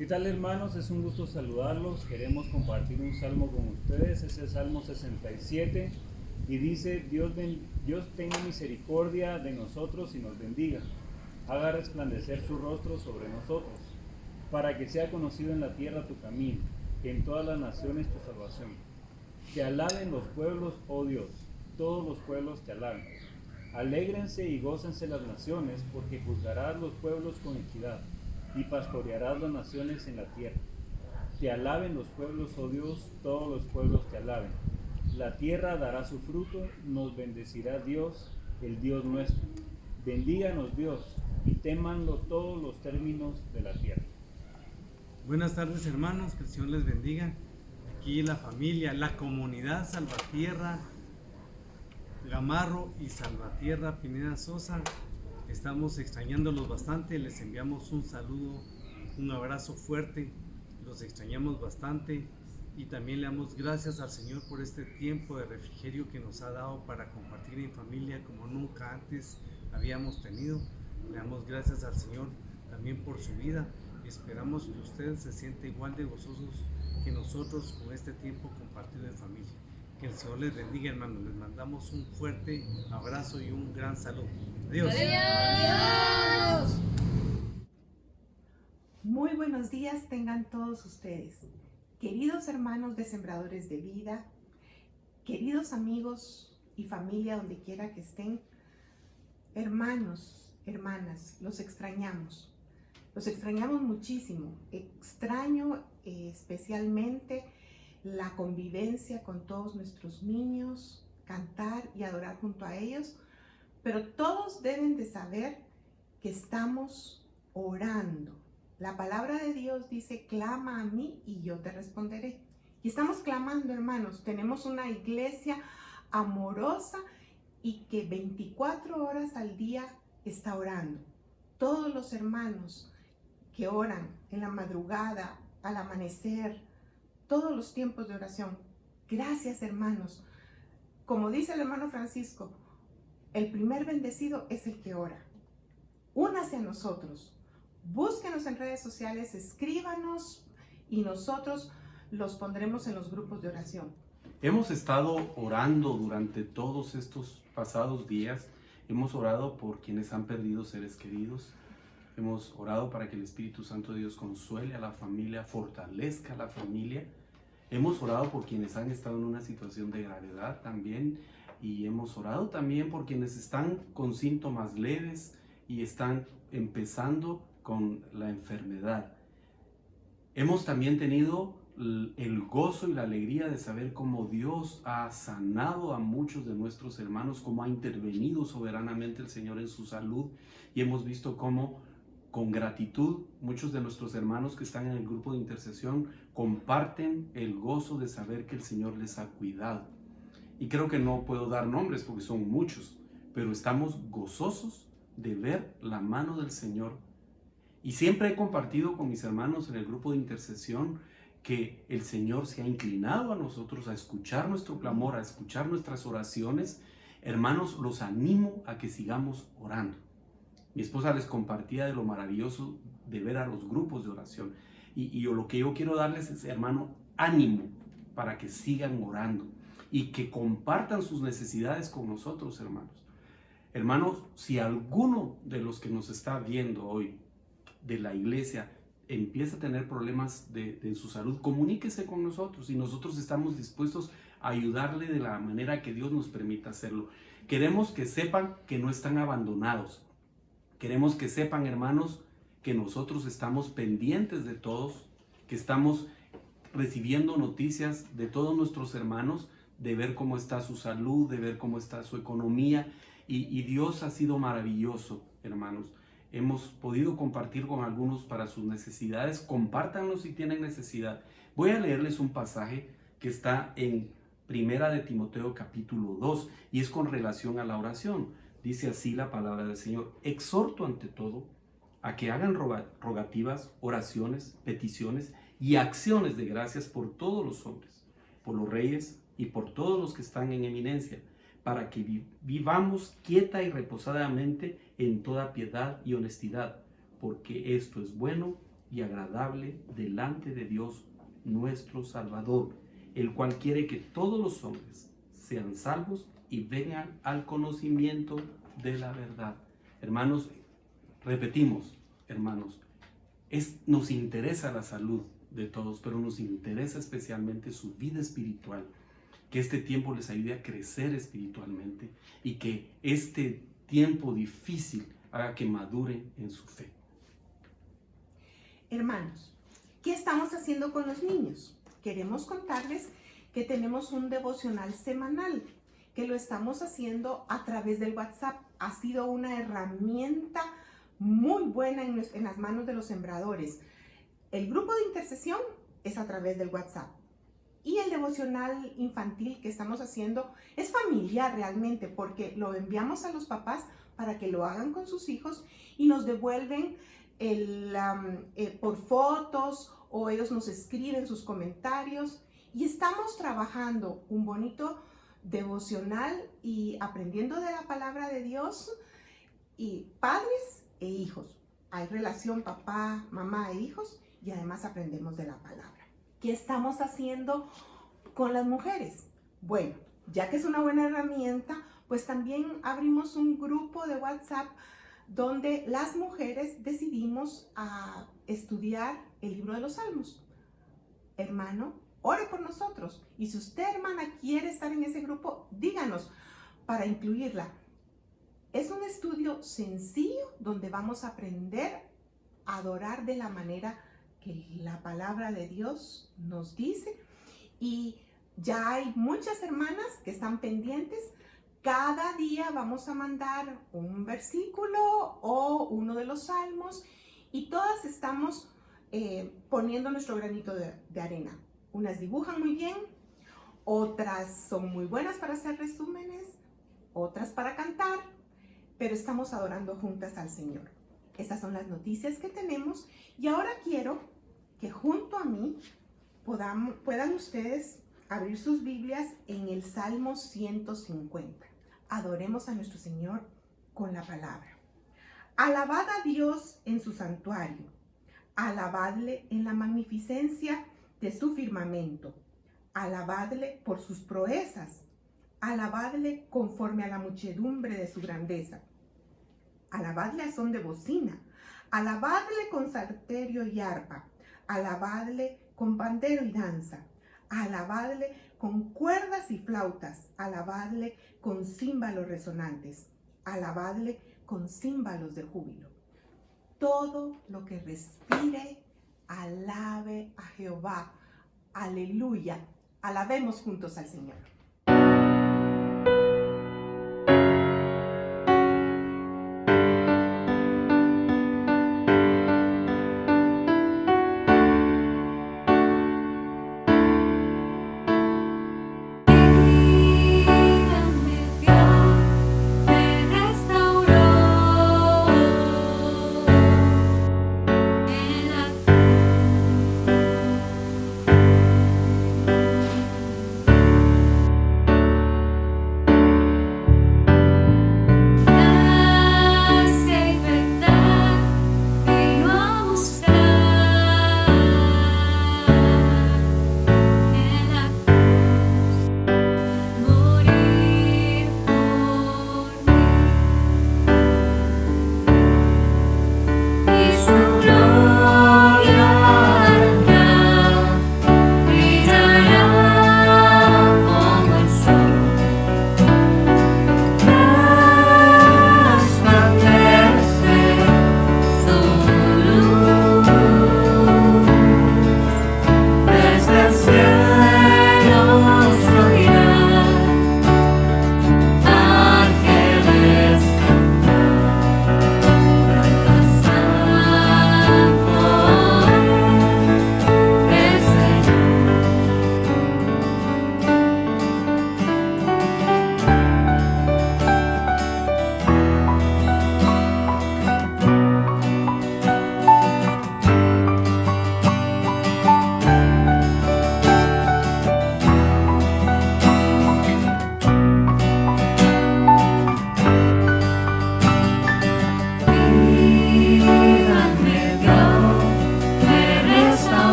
¿Qué tal, hermanos? Es un gusto saludarlos. Queremos compartir un salmo con ustedes. Es el Salmo 67 y dice: Dios tenga misericordia de nosotros y nos bendiga. Haga resplandecer su rostro sobre nosotros, para que sea conocido en la tierra tu camino, en todas las naciones tu salvación. Te alaben los pueblos, oh Dios, todos los pueblos te alaben. Alégrense y gócense las naciones, porque juzgarás los pueblos con equidad y pastorearás las naciones en la tierra. Te alaben los pueblos, oh Dios, todos los pueblos te alaben. La tierra dará su fruto, nos bendecirá Dios, el Dios nuestro. Bendíganos Dios, y témanlo todos los términos de la tierra. Buenas tardes, hermanos, que el Señor les bendiga. Aquí la familia, la comunidad Salvatierra Gamarro y Salvatierra Pineda Sosa, estamos extrañándolos bastante. Les enviamos un saludo, un abrazo fuerte, los extrañamos bastante y también le damos gracias al Señor por este tiempo de refrigerio que nos ha dado para compartir en familia como nunca antes habíamos tenido. Le damos gracias al Señor también por su vida. Esperamos que usted se sienta igual de gozosos que nosotros con este tiempo compartido en familia. Que el Señor les bendiga, hermanos. Les mandamos un fuerte abrazo y un gran saludo. Adiós. Adiós. Muy buenos días tengan todos ustedes, queridos hermanos de Sembradores de Vida, queridos amigos y familia donde quiera que estén, hermanos, hermanas, los extrañamos muchísimo. Extraño especialmente la convivencia con todos nuestros niños, cantar y adorar junto a ellos, pero todos deben de saber que estamos orando. La palabra de Dios dice: clama a mí y yo te responderé. Y estamos clamando, hermanos. Tenemos una iglesia amorosa y que 24 horas al día está orando. Todos los hermanos que oran en la madrugada, al amanecer, todos los tiempos de oración. Gracias, hermanos. Como dice el hermano Francisco, el primer bendecido es el que ora. Únase a nosotros. Búsquenos en redes sociales, escríbanos y nosotros los pondremos en los grupos de oración. Hemos estado orando durante todos estos pasados días. Hemos orado por quienes han perdido seres queridos. Hemos orado para que el Espíritu Santo de Dios consuele a la familia, fortalezca a la familia. Hemos orado por quienes han estado en una situación de gravedad también. Y hemos orado también por quienes están con síntomas leves y están empezando con la enfermedad. Hemos también tenido el gozo y la alegría de saber cómo Dios ha sanado a muchos de nuestros hermanos, cómo ha intervenido soberanamente el Señor en su salud, y hemos visto cómo con gratitud muchos de nuestros hermanos que están en el grupo de intercesión comparten el gozo de saber que el Señor les ha cuidado. Y creo que no puedo dar nombres porque son muchos, pero estamos gozosos de ver la mano del Señor. Y siempre he compartido con mis hermanos en el grupo de intercesión que el Señor se ha inclinado a nosotros a escuchar nuestro clamor, a escuchar nuestras oraciones. Hermanos, los animo a que sigamos orando. Mi esposa les compartía de lo maravilloso de ver a los grupos de oración. Y lo que yo quiero darles es, hermano, ánimo para que sigan orando y que compartan sus necesidades con nosotros, hermanos. Hermanos, si alguno de los que nos está viendo hoy de la iglesia empieza a tener problemas en su salud, comuníquese con nosotros y nosotros estamos dispuestos a ayudarle de la manera que Dios nos permita hacerlo. Queremos que sepan que no están abandonados. Queremos que sepan, hermanos, que nosotros estamos pendientes de todos, que estamos recibiendo noticias de todos nuestros hermanos, de ver cómo está su salud, de ver cómo está su economía, y Dios ha sido maravilloso, hermanos. Hemos podido compartir con algunos para sus necesidades. Compártanlos si tienen necesidad. Voy a leerles un pasaje que está en Primera de Timoteo capítulo 2 y es con relación a la oración. Dice así la palabra del Señor: exhorto ante todo a que hagan rogativas, oraciones, peticiones y acciones de gracias por todos los hombres, por los reyes y por todos los que están en eminencia, para que vivamos quieta y reposadamente en toda piedad y honestidad, porque esto es bueno y agradable delante de Dios nuestro Salvador, el cual quiere que todos los hombres sean salvos y vengan al conocimiento de la verdad. Hermanos, repetimos, hermanos, nos interesa la salud de todos, pero nos interesa especialmente su vida espiritual, que este tiempo les ayude a crecer espiritualmente y que este tiempo difícil haga que maduren en su fe. Hermanos, ¿qué estamos haciendo con los niños? Queremos contarles que tenemos un devocional semanal, que lo estamos haciendo a través del WhatsApp. Ha sido una herramienta muy buena en las manos de los sembradores. El grupo de intercesión es a través del WhatsApp. Y el devocional infantil que estamos haciendo es familiar realmente, porque lo enviamos a los papás para que lo hagan con sus hijos y nos devuelven por fotos, o ellos nos escriben sus comentarios, y estamos trabajando un bonito devocional y aprendiendo de la palabra de Dios, y padres e hijos. Hay relación papá, mamá e hijos, y además aprendemos de la palabra. ¿Qué estamos haciendo con las mujeres? Bueno, ya que es una buena herramienta, pues también abrimos un grupo de WhatsApp donde las mujeres decidimos estudiar el libro de los Salmos. Hermano, ore por nosotros. Y si usted, hermana, quiere estar en ese grupo, díganos para incluirla. Es un estudio sencillo donde vamos a aprender a adorar de la manera que la palabra de Dios nos dice. Y ya hay muchas hermanas que están pendientes. Cada día vamos a mandar un versículo o uno de los salmos, y todas estamos poniendo nuestro granito de arena. Unas dibujan muy bien, otras son muy buenas para hacer resúmenes, otras para cantar, pero estamos adorando juntas al Señor. Estas son las noticias que tenemos, y ahora quiero que junto a mí puedan ustedes abrir sus Biblias en el Salmo 150. Adoremos a nuestro Señor con la palabra. Alabad a Dios en su santuario. Alabadle en la magnificencia de su firmamento. Alabadle por sus proezas. Alabadle conforme a la muchedumbre de su grandeza. Alabadle a son de bocina. Alabadle con salterio y arpa. Alabadle con pandero y danza. Alabadle con cuerdas y flautas. Alabadle con címbalos resonantes. Alabadle con címbalos de júbilo. Todo lo que respire, alabe a Jehová. Aleluya. Alabemos juntos al Señor.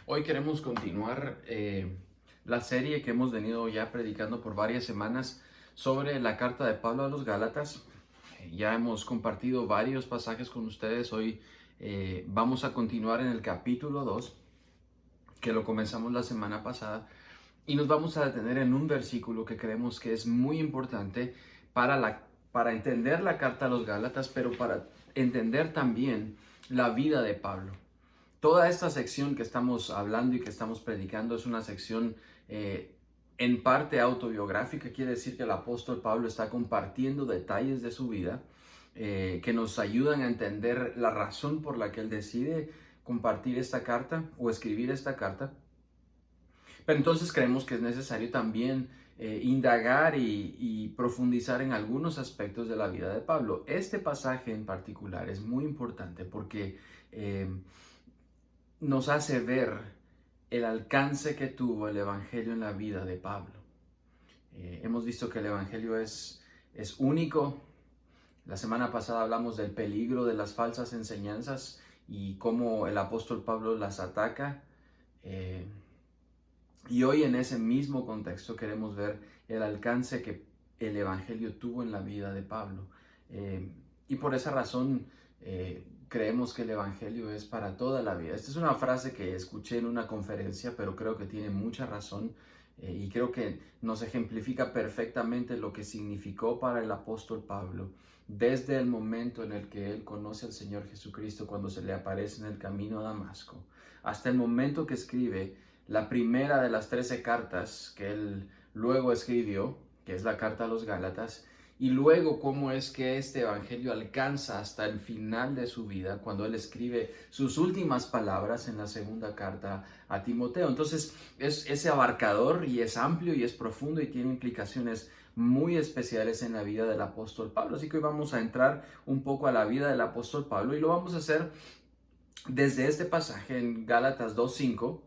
Hoy queremos continuar la serie que hemos venido ya predicando por varias semanas sobre la carta de Pablo a los Gálatas. Ya hemos compartido varios pasajes con ustedes. Hoy vamos a continuar en el capítulo 2, que lo comenzamos la semana pasada, y nos vamos a detener en un versículo que creemos que es muy importante para entender la carta a los Gálatas, pero para entender también la vida de Pablo. Toda esta sección que estamos hablando y que estamos predicando es una sección en parte autobiográfica. Quiere decir que el apóstol Pablo está compartiendo detalles de su vida que nos ayudan a entender la razón por la que él decide compartir esta carta o escribir esta carta. Pero entonces creemos que es necesario también indagar y profundizar en algunos aspectos de la vida de Pablo. Este pasaje en particular es muy importante porque nos hace ver el alcance que tuvo el Evangelio en la vida de Pablo. Hemos visto que el Evangelio es único. La semana pasada hablamos del peligro de las falsas enseñanzas y cómo el apóstol Pablo las ataca. Y hoy en ese mismo contexto queremos ver el alcance que el Evangelio tuvo en la vida de Pablo. Y por esa razón creemos que el Evangelio es para toda la vida. Esta es una frase que escuché en una conferencia, pero creo que tiene mucha razón y creo que nos ejemplifica perfectamente lo que significó para el apóstol Pablo desde el momento en el que él conoce al Señor Jesucristo cuando se le aparece en el camino a Damasco, hasta el momento que escribe la primera de las 13 cartas que él luego escribió, que es la carta a los Gálatas, y luego cómo es que este evangelio alcanza hasta el final de su vida, cuando él escribe sus últimas palabras en la segunda carta a Timoteo. Entonces es abarcador y es amplio y es profundo y tiene implicaciones muy especiales en la vida del apóstol Pablo. Así que hoy vamos a entrar un poco a la vida del apóstol Pablo y lo vamos a hacer desde este pasaje en Gálatas 2:5.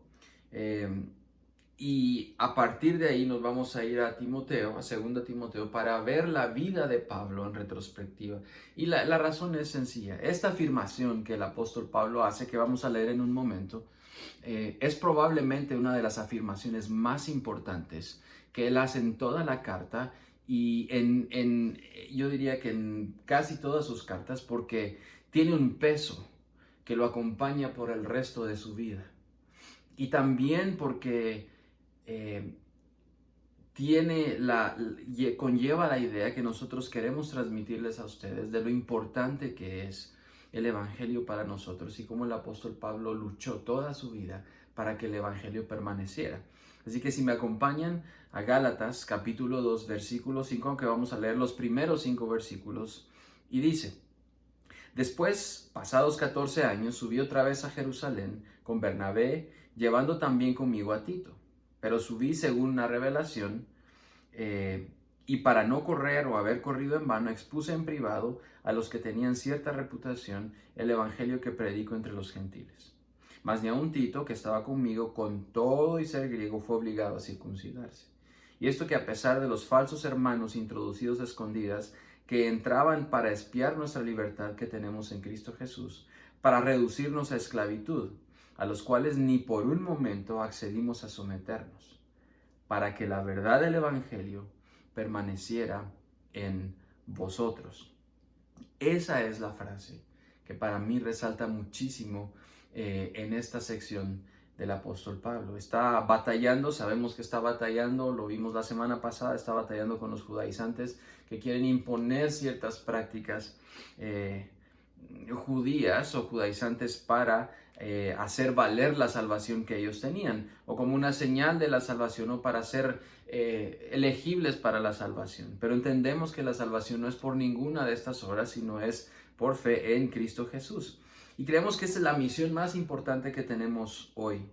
Y a partir de ahí nos vamos a ir a Timoteo, a 2 Timoteo, para ver la vida de Pablo en retrospectiva. Y la razón es sencilla. Esta afirmación que el apóstol Pablo hace, que vamos a leer en un momento, es probablemente una de las afirmaciones más importantes que él hace en toda la carta y yo diría que en casi todas sus cartas, porque tiene un peso que lo acompaña por el resto de su vida. Y también porque conlleva la idea que nosotros queremos transmitirles a ustedes de lo importante que es el Evangelio para nosotros y cómo el apóstol Pablo luchó toda su vida para que el Evangelio permaneciera. Así que si me acompañan a Gálatas capítulo 2 versículo 5, aunque vamos a leer los primeros 5 versículos, y dice: Después, pasados 14 años, subí otra vez a Jerusalén con Bernabé, llevando también conmigo a Tito. Pero subí según una revelación, y para no correr o haber corrido en vano, expuse en privado a los que tenían cierta reputación el evangelio que predico entre los gentiles. Mas ni aun Tito, que estaba conmigo, con todo y ser griego, fue obligado a circuncidarse. Y esto que a pesar de los falsos hermanos introducidos a escondidas, que entraban para espiar nuestra libertad que tenemos en Cristo Jesús, para reducirnos a esclavitud, a los cuales ni por un momento accedimos a someternos, para que la verdad del Evangelio permaneciera en vosotros. Esa es la frase que para mí resalta muchísimo en esta sección del apóstol Pablo. Está batallando, sabemos que está batallando, lo vimos la semana pasada, está batallando con los judaizantes que quieren imponer ciertas prácticas judías o judaizantes para hacer valer la salvación que ellos tenían, o como una señal de la salvación, o para ser elegibles para la salvación. Pero entendemos que la salvación no es por ninguna de estas obras, sino es por fe en Cristo Jesús. Y creemos que esta es la misión más importante que tenemos hoy.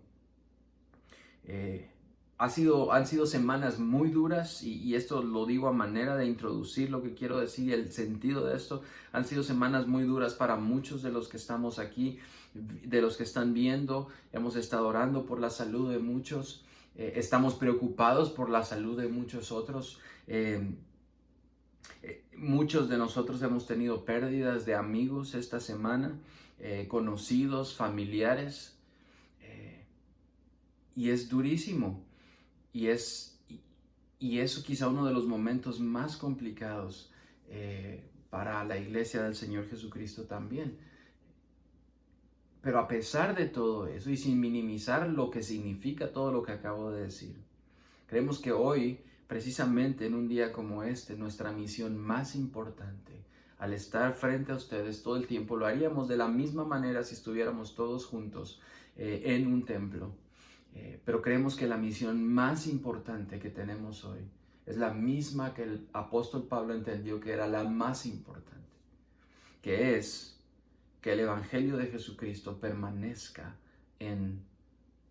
Han sido semanas muy duras y esto lo digo a manera de introducir lo que quiero decir y el sentido de esto. Han sido semanas muy duras para muchos de los que estamos aquí, de los que están viendo. Hemos estado orando por la salud de muchos. Estamos preocupados por la salud de muchos otros. Muchos de nosotros hemos tenido pérdidas de amigos esta semana, conocidos, familiares. y es durísimo, y es quizá uno de los momentos más complicados para la iglesia del Señor Jesucristo también. Pero a pesar de todo eso, y sin minimizar lo que significa todo lo que acabo de decir, creemos que hoy, precisamente en un día como este, nuestra misión más importante, al estar frente a ustedes todo el tiempo, lo haríamos de la misma manera si estuviéramos todos juntos en un templo. Pero creemos que la misión más importante que tenemos hoy es la misma que el apóstol Pablo entendió que era la más importante, que es que el Evangelio de Jesucristo permanezca en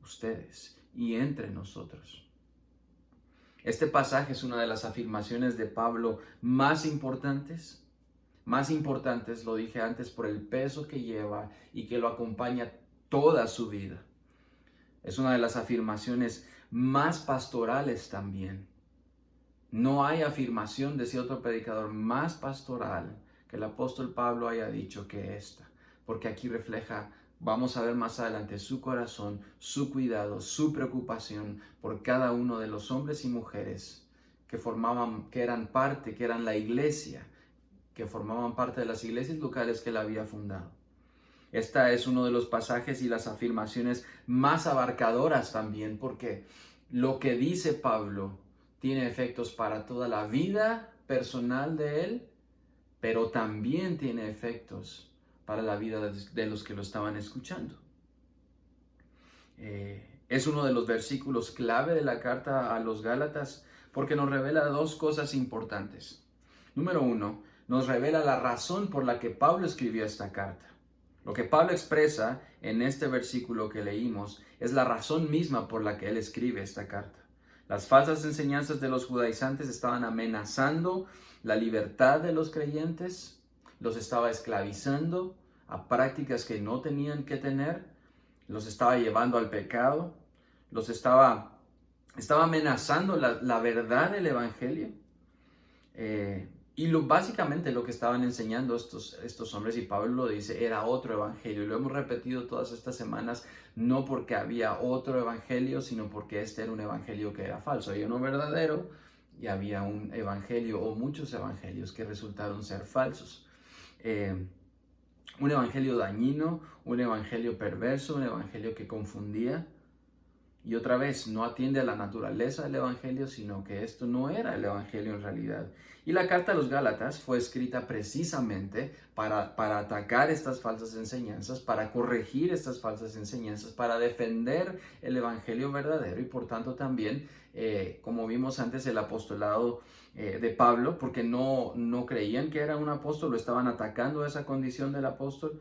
ustedes y entre nosotros. Este pasaje es una de las afirmaciones de Pablo más importantes, lo dije antes, por el peso que lleva y que lo acompaña toda su vida. Es una de las afirmaciones más pastorales también. No hay afirmación, decía otro predicador, más pastoral que el apóstol Pablo haya dicho que esta, porque aquí refleja, vamos a ver más adelante, su corazón, su cuidado, su preocupación por cada uno de los hombres y mujeres que eran la iglesia, que formaban parte de las iglesias locales que él había fundado. Esta es uno de los pasajes y las afirmaciones más abarcadoras también, porque lo que dice Pablo tiene efectos para toda la vida personal de él, pero también tiene efectos para la vida de los que lo estaban escuchando. Es uno de los versículos clave de la carta a los Gálatas porque nos revela dos cosas importantes. Número uno, nos revela la razón por la que Pablo escribió esta carta. Lo que Pablo expresa en este versículo que leímos es la razón misma por la que él escribe esta carta. Las falsas enseñanzas de los judaizantes estaban amenazando la libertad de los creyentes, los estaba esclavizando a prácticas que no tenían que tener, los estaba llevando al pecado, los estaba amenazando la verdad del evangelio. Y básicamente lo que estaban enseñando estos hombres, y Pablo lo dice, era otro evangelio. Y lo hemos repetido todas estas semanas, no porque había otro evangelio, sino porque este era un evangelio que era falso. Había uno verdadero y había un evangelio o muchos evangelios que resultaron ser falsos. Un evangelio dañino, un evangelio perverso, un evangelio que confundía. Y otra vez, no atiende a la naturaleza del evangelio, sino que esto no era el evangelio en realidad. Y la carta a los Gálatas fue escrita precisamente para atacar estas falsas enseñanzas, para corregir estas falsas enseñanzas, para defender el evangelio verdadero y por tanto también, como vimos antes, el apostolado de Pablo, porque no creían que era un apóstol, lo estaban atacando esa condición del apóstol.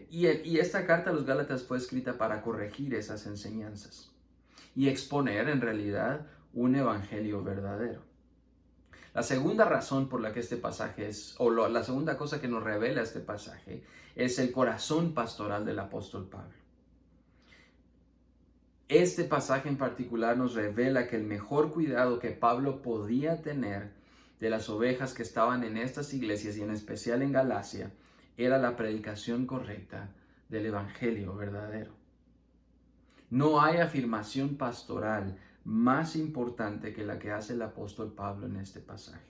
Y esta carta a los Gálatas fue escrita para corregir esas enseñanzas y exponer en realidad un evangelio verdadero. La segunda razón por la que este pasaje la segunda cosa que nos revela este pasaje es el corazón pastoral del apóstol Pablo. Este pasaje en particular nos revela que el mejor cuidado que Pablo podía tener de las ovejas que estaban en estas iglesias y en especial en Galacia era la predicación correcta del evangelio verdadero. No hay afirmación pastoral más importante que la que hace el apóstol Pablo en este pasaje.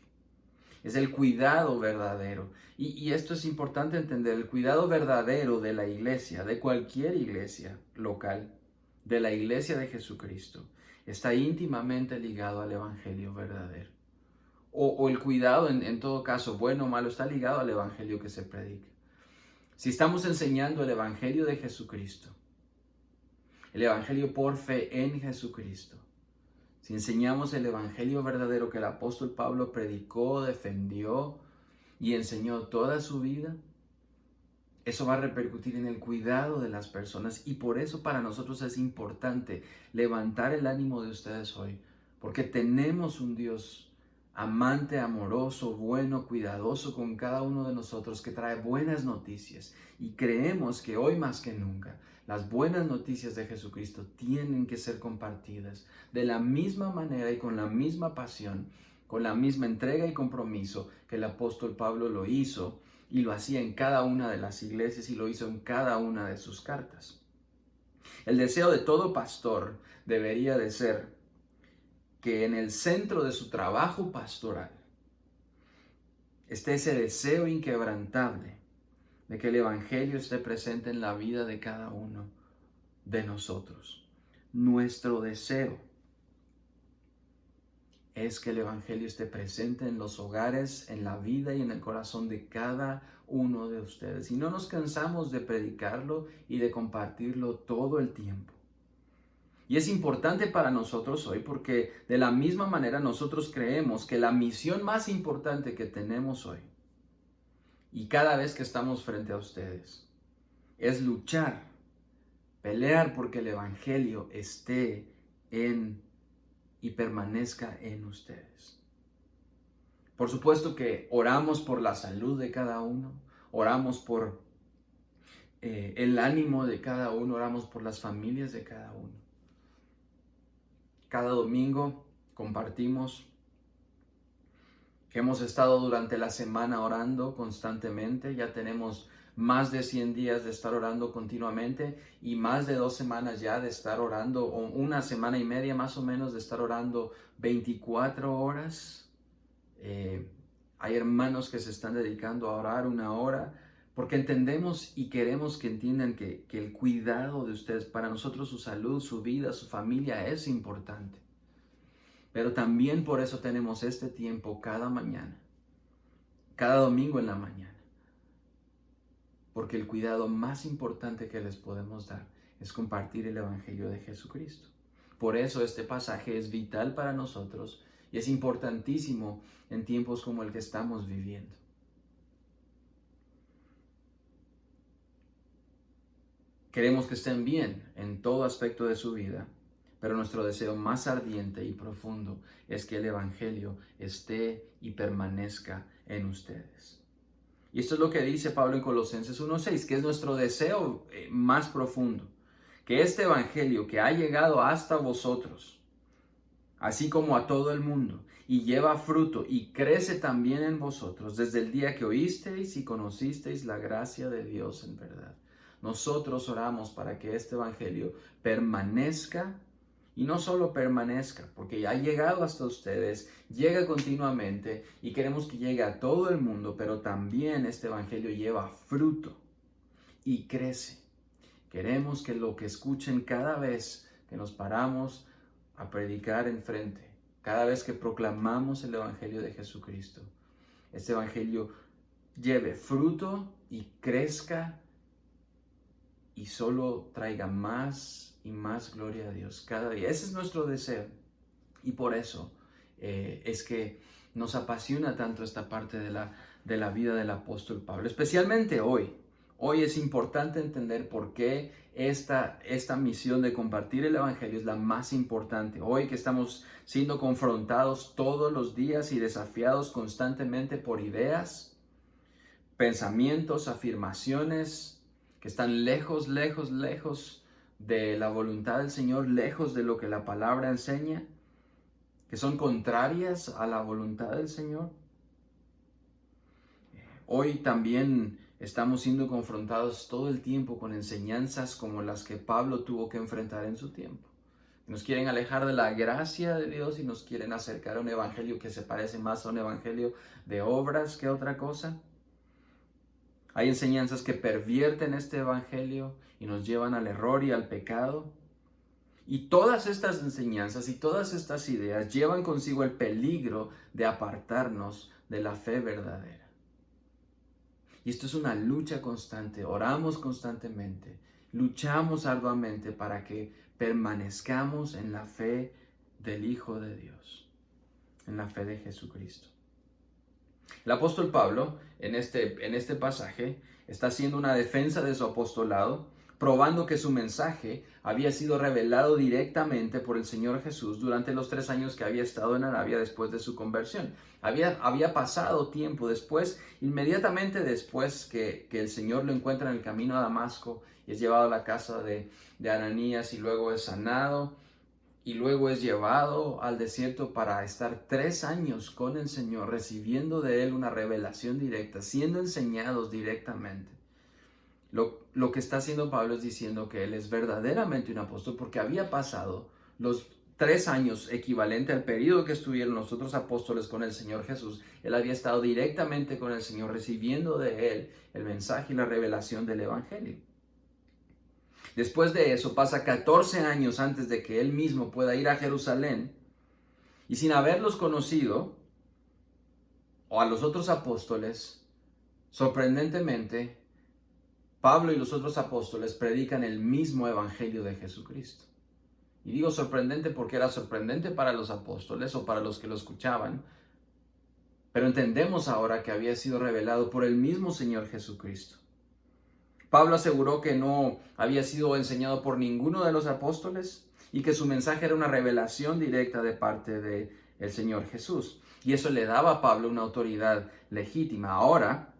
Es el cuidado verdadero. Y esto es importante entender, el cuidado verdadero de la iglesia, de cualquier iglesia local, de la iglesia de Jesucristo, está íntimamente ligado al evangelio verdadero. O el cuidado, en todo caso, bueno o malo, está ligado al evangelio que se predica. Si estamos enseñando el evangelio de Jesucristo, el evangelio por fe en Jesucristo, si enseñamos el evangelio verdadero que el apóstol Pablo predicó, defendió y enseñó toda su vida, eso va a repercutir en el cuidado de las personas y por eso para nosotros es importante levantar el ánimo de ustedes hoy, porque tenemos un Dios amante, amoroso, bueno, cuidadoso con cada uno de nosotros que trae buenas noticias y creemos que hoy más que nunca las buenas noticias de Jesucristo tienen que ser compartidas de la misma manera y con la misma pasión, con la misma entrega y compromiso que el apóstol Pablo lo hizo y lo hacía en cada una de las iglesias y lo hizo en cada una de sus cartas. El deseo de todo pastor debería de ser que en el centro de su trabajo pastoral esté ese deseo inquebrantable de que el Evangelio esté presente en la vida de cada uno de nosotros. Nuestro deseo es que el Evangelio esté presente en los hogares, en la vida y en el corazón de cada uno de ustedes. Y no nos cansamos de predicarlo y de compartirlo todo el tiempo. Y es importante para nosotros hoy porque de la misma manera nosotros creemos que la misión más importante que tenemos hoy y cada vez que estamos frente a ustedes es luchar, pelear porque el Evangelio esté en y permanezca en ustedes. Por supuesto que oramos por la salud de cada uno, oramos por el ánimo de cada uno, oramos por las familias de cada uno. Cada domingo compartimos que hemos estado durante la semana orando constantemente. Ya tenemos más de 100 días de estar orando continuamente y más de 2 semanas ya de estar orando, o 1 semana y media más o menos de estar orando 24 horas. Hay hermanos que se están dedicando a orar 1 hora porque entendemos y queremos que entiendan que el cuidado de ustedes, para nosotros su salud, su vida, su familia es importante. Pero también por eso tenemos este tiempo cada mañana, cada domingo en la mañana. Porque el cuidado más importante que les podemos dar es compartir el Evangelio de Jesucristo. Por eso este pasaje es vital para nosotros y es importantísimo en tiempos como el que estamos viviendo. Queremos que estén bien en todo aspecto de su vida, pero nuestro deseo más ardiente y profundo es que el Evangelio esté y permanezca en ustedes. Y esto es lo que dice Pablo en Colosenses 1:6, que es nuestro deseo más profundo, que este Evangelio que ha llegado hasta vosotros, así como a todo el mundo, y lleva fruto y crece también en vosotros desde el día que oísteis y conocisteis la gracia de Dios en verdad. Nosotros oramos para que este Evangelio permanezca, y no solo permanezca, porque ya ha llegado hasta ustedes, llega continuamente y queremos que llegue a todo el mundo, pero también este Evangelio lleva fruto y crece. Queremos que lo que escuchen cada vez que nos paramos a predicar enfrente, cada vez que proclamamos el Evangelio de Jesucristo, este Evangelio lleve fruto y crezca y solo traiga más y más gloria a Dios cada día. Ese es nuestro deseo y por eso es que nos apasiona tanto esta parte de la vida del apóstol Pablo, especialmente hoy. Hoy es importante entender por qué esta misión de compartir el Evangelio es la más importante. Hoy que estamos siendo confrontados todos los días y desafiados constantemente por ideas, pensamientos, afirmaciones que están lejos de la voluntad del Señor, lejos de lo que la palabra enseña, que son contrarias a la voluntad del Señor. Hoy también estamos siendo confrontados todo el tiempo con enseñanzas como las que Pablo tuvo que enfrentar en su tiempo. Nos quieren alejar de la gracia de Dios y nos quieren acercar a un evangelio que se parece más a un evangelio de obras que otra cosa. Hay enseñanzas que pervierten este evangelio y nos llevan al error y al pecado. Y todas estas enseñanzas y todas estas ideas llevan consigo el peligro de apartarnos de la fe verdadera. Y esto es una lucha constante. Oramos constantemente, luchamos arduamente para que permanezcamos en la fe del Hijo de Dios, en la fe de Jesucristo. El apóstol Pablo, en este pasaje, está haciendo una defensa de su apostolado, probando que su mensaje había sido revelado directamente por el Señor Jesús durante los 3 años que había estado en Arabia después de su conversión. Había pasado tiempo después, inmediatamente después que el Señor lo encuentra en el camino a Damasco y es llevado a la casa de Ananías y luego es sanado. Y luego es llevado al desierto para estar 3 años con el Señor, recibiendo de Él una revelación directa, siendo enseñados directamente. Lo que está haciendo Pablo es diciendo que él es verdaderamente un apóstol porque había pasado los 3 años equivalente al periodo que estuvieron los otros apóstoles con el Señor Jesús. Él había estado directamente con el Señor, recibiendo de Él el mensaje y la revelación del Evangelio. Después de eso, pasa 14 años antes de que Él mismo pueda ir a Jerusalén, y sin haberlos conocido, o a los otros apóstoles, sorprendentemente, Pablo y los otros apóstoles predican el mismo Evangelio de Jesucristo. Y digo sorprendente porque era sorprendente para los apóstoles o para los que lo escuchaban, pero entendemos ahora que había sido revelado por el mismo Señor Jesucristo. Pablo aseguró que no había sido enseñado por ninguno de los apóstoles y que su mensaje era una revelación directa de parte del Señor Jesús. Y eso le daba a Pablo una autoridad legítima. Ahora,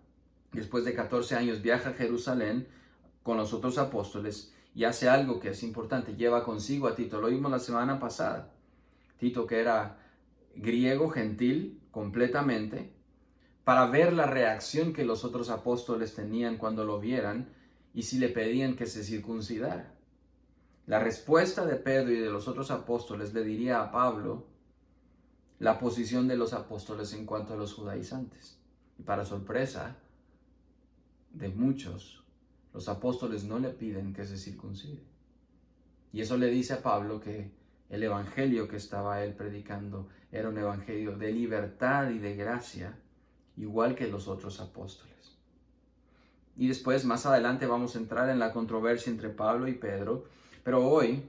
después de 14 años, viaja a Jerusalén con los otros apóstoles y hace algo que es importante, lleva consigo a Tito. Lo vimos la semana pasada. Tito, que era griego, gentil, completamente, para ver la reacción que los otros apóstoles tenían cuando lo vieran y si le pedían que se circuncidara. La respuesta de Pedro y de los otros apóstoles le diría a Pablo la posición de los apóstoles en cuanto a los judaizantes. Y para sorpresa de muchos, los apóstoles no le piden que se circuncide. Y eso le dice a Pablo que el evangelio que estaba él predicando era un evangelio de libertad y de gracia, igual que los otros apóstoles. Y después, más adelante, vamos a entrar en la controversia entre Pablo y Pedro, pero hoy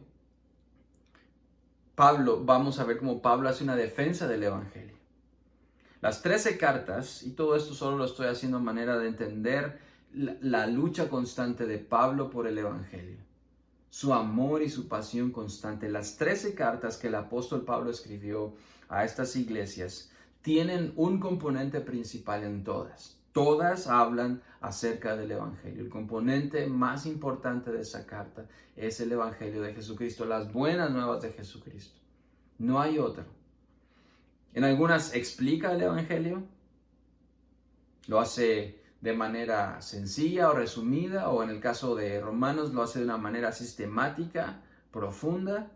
vamos a ver cómo Pablo hace una defensa del evangelio. Las 13 cartas, y todo esto solo lo estoy haciendo de manera de entender la lucha constante de Pablo por el evangelio, su amor y su pasión constante. Las 13 cartas que el apóstol Pablo escribió a estas iglesias tienen un componente principal en todas. Todas hablan acerca del evangelio. El componente más importante de esa carta es el evangelio de Jesucristo, las buenas nuevas de Jesucristo. No hay otro. En algunas explica el evangelio, lo hace de manera sencilla o resumida, o en el caso de Romanos lo hace de una manera sistemática, profunda.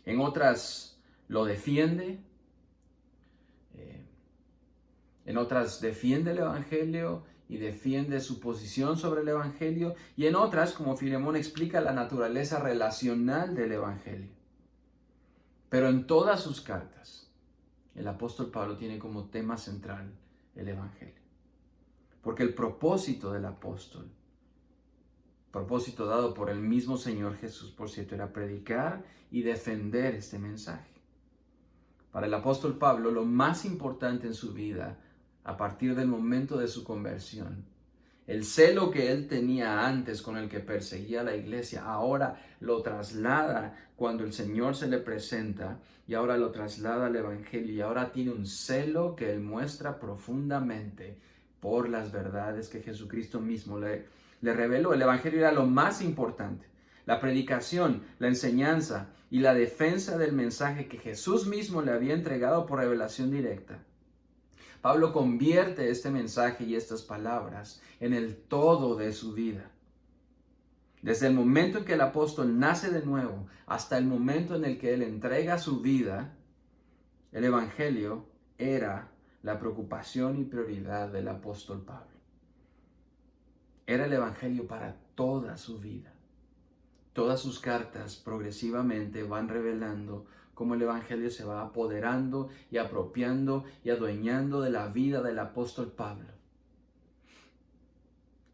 En otras lo defiende. En otras defiende el evangelio y defiende su posición sobre el evangelio. Y en otras, como Filemón, explica la naturaleza relacional del evangelio. Pero en todas sus cartas, el apóstol Pablo tiene como tema central el evangelio. Porque el propósito del apóstol, propósito dado por el mismo Señor Jesús, por cierto, era predicar y defender este mensaje. Para el apóstol Pablo, lo más importante en su vida, a partir del momento de su conversión, el celo que él tenía antes con el que perseguía a la iglesia, ahora lo traslada cuando el Señor se le presenta y ahora lo traslada al evangelio y ahora tiene un celo que él muestra profundamente por las verdades que Jesucristo mismo le reveló. El evangelio era lo más importante. La predicación, la enseñanza y la defensa del mensaje que Jesús mismo le había entregado por revelación directa. Pablo convierte este mensaje y estas palabras en el todo de su vida. Desde el momento en que el apóstol nace de nuevo hasta el momento en el que él entrega su vida, el evangelio era la preocupación y prioridad del apóstol Pablo. Era el evangelio para toda su vida. Todas sus cartas progresivamente van revelando cómo el evangelio se va apoderando y apropiando y adueñando de la vida del apóstol Pablo.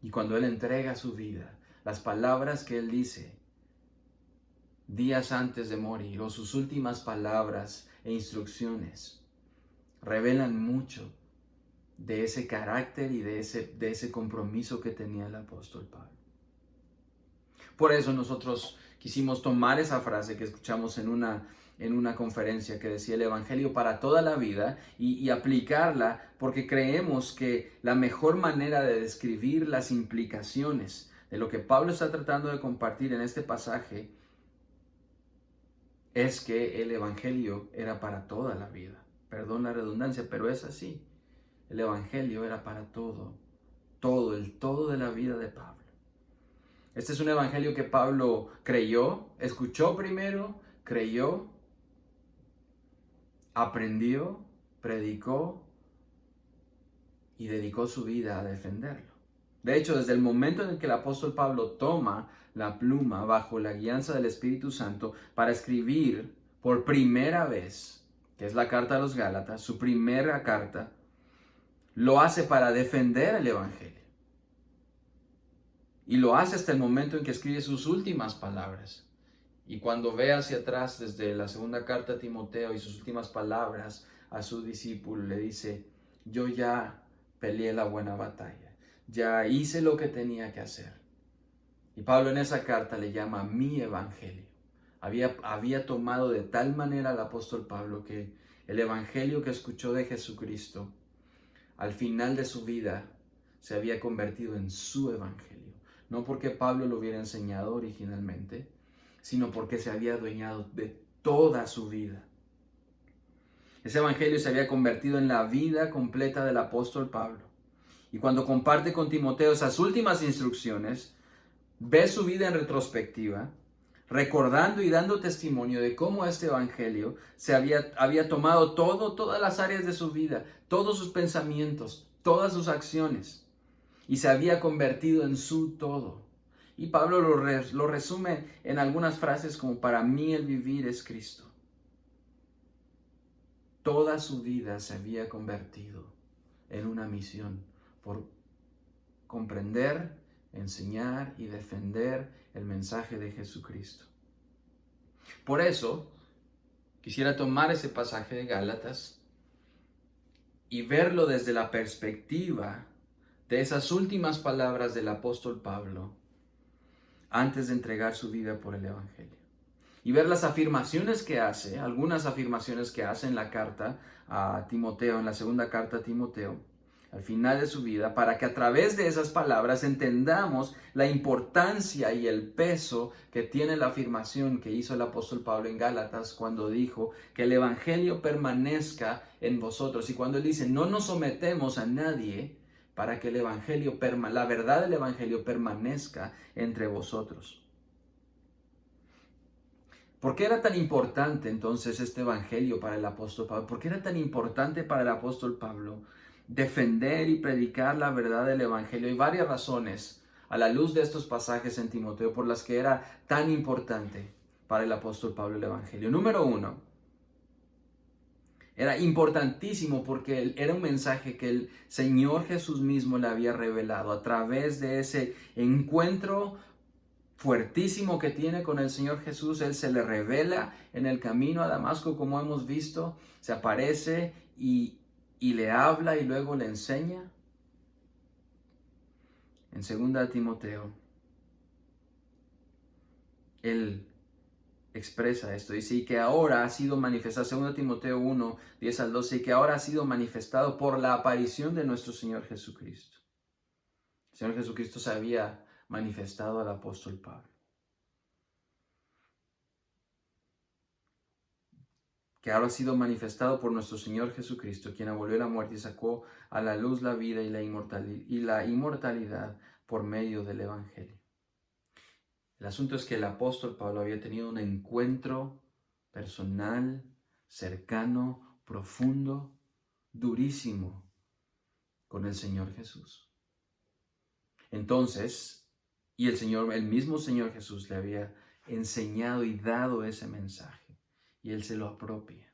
Y cuando él entrega su vida, las palabras que él dice días antes de morir, o sus últimas palabras e instrucciones, revelan mucho de ese carácter y de ese compromiso que tenía el apóstol Pablo. Por eso nosotros quisimos tomar esa frase que escuchamos en una conferencia que decía el evangelio para toda la vida y aplicarla, porque creemos que la mejor manera de describir las implicaciones de lo que Pablo está tratando de compartir en este pasaje es que el evangelio era para toda la vida. Perdón la redundancia, pero es así. El evangelio era para todo todo, el todo de la vida de Pablo. Este es un evangelio que Pablo creyó, escuchó primero, creyó, aprendió, predicó y dedicó su vida a defenderlo. De hecho, desde el momento en el que el apóstol Pablo toma la pluma bajo la guianza del Espíritu Santo para escribir por primera vez, que es la carta a los Gálatas, su primera carta, lo hace para defender el evangelio. Y lo hace hasta el momento en que escribe sus últimas palabras. Y cuando ve hacia atrás desde la segunda carta a Timoteo y sus últimas palabras a su discípulo, le dice: yo ya peleé la buena batalla, ya hice lo que tenía que hacer. Y Pablo en esa carta le llama mi evangelio. Había tomado de tal manera el apóstol Pablo que el evangelio que escuchó de Jesucristo al final de su vida se había convertido en su evangelio. No porque Pablo lo hubiera enseñado originalmente, sino porque se había adueñado de toda su vida. Ese evangelio se había convertido en la vida completa del apóstol Pablo. Y cuando comparte con Timoteo esas últimas instrucciones, ve su vida en retrospectiva, recordando y dando testimonio de cómo este evangelio había tomado todas las áreas de su vida, todos sus pensamientos, todas sus acciones, y se había convertido en su todo. Y Pablo lo resume en algunas frases como: para mí el vivir es Cristo. Toda su vida se había convertido en una misión por comprender, enseñar y defender el mensaje de Jesucristo. Por eso, quisiera tomar ese pasaje de Gálatas y verlo desde la perspectiva de esas últimas palabras del apóstol Pablo antes de entregar su vida por el evangelio. Y ver las afirmaciones que hace, algunas afirmaciones que hace en la carta a Timoteo, en la segunda carta a Timoteo, al final de su vida, para que a través de esas palabras entendamos la importancia y el peso que tiene la afirmación que hizo el apóstol Pablo en Gálatas cuando dijo que el evangelio permanezca en vosotros. Y cuando él dice: no nos sometemos a nadie, para que el evangelio la verdad del evangelio permanezca entre vosotros. ¿Por qué era tan importante entonces este evangelio para el apóstol Pablo? ¿Por qué era tan importante para el apóstol Pablo defender y predicar la verdad del evangelio? Hay varias razones a la luz de estos pasajes en Timoteo por las que era tan importante para el apóstol Pablo el evangelio. Número uno, era importantísimo porque era un mensaje que el Señor Jesús mismo le había revelado a través de ese encuentro fuertísimo que tiene con el Señor Jesús. Él se le revela en el camino a Damasco, como hemos visto, se aparece y le habla y luego le enseña. En 2 Timoteo, él expresa esto, dice: y que ahora ha sido manifestado, 2 Timoteo 1, 10 al 12, y que ahora ha sido manifestado por la aparición de nuestro Señor Jesucristo. El Señor Jesucristo se había manifestado al apóstol Pablo. Que ahora ha sido manifestado por nuestro Señor Jesucristo, quien abolió la muerte y sacó a la luz la vida y la inmortalidad por medio del evangelio. El asunto es que el apóstol Pablo había tenido un encuentro personal, cercano, profundo, durísimo con el Señor Jesús. Entonces, y el mismo Señor Jesús le había enseñado y dado ese mensaje, y él se lo apropia.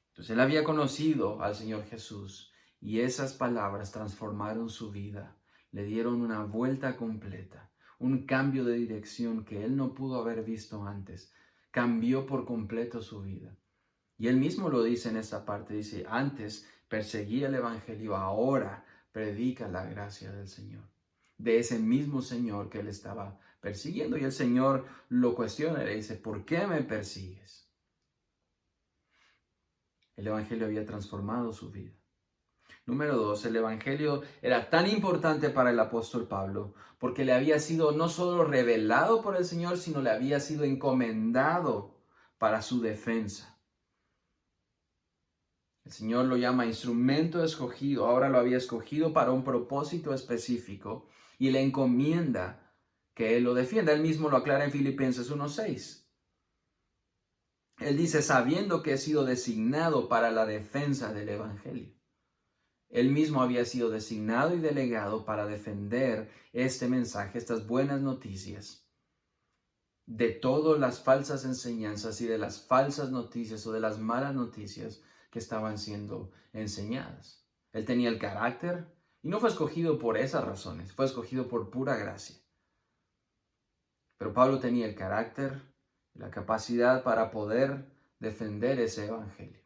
Entonces él había conocido al Señor Jesús, y esas palabras transformaron su vida, le dieron una vuelta completa, un cambio de dirección que él no pudo haber visto antes. Cambió por completo su vida. Y él mismo lo dice en esta parte, dice: antes perseguía el evangelio, ahora predica la gracia del Señor. De ese mismo Señor que él estaba persiguiendo. Y el Señor lo cuestiona y le dice: ¿por qué me persigues? El evangelio había transformado su vida. Número 2, el evangelio era tan importante para el apóstol Pablo porque le había sido no solo revelado por el Señor, sino le había sido encomendado para su defensa. El Señor lo llama instrumento escogido. Ahora lo había escogido para un propósito específico y le encomienda que Él lo defienda. Él mismo lo aclara en Filipenses 1:6. Él dice, sabiendo que he sido designado para la defensa del Evangelio. Él mismo había sido designado y delegado para defender este mensaje, estas buenas noticias, de todas las falsas enseñanzas y de las falsas noticias o de las malas noticias que estaban siendo enseñadas. Él tenía el carácter y no fue escogido por esas razones, fue escogido por pura gracia. Pero Pablo tenía el carácter y la capacidad para poder defender ese evangelio.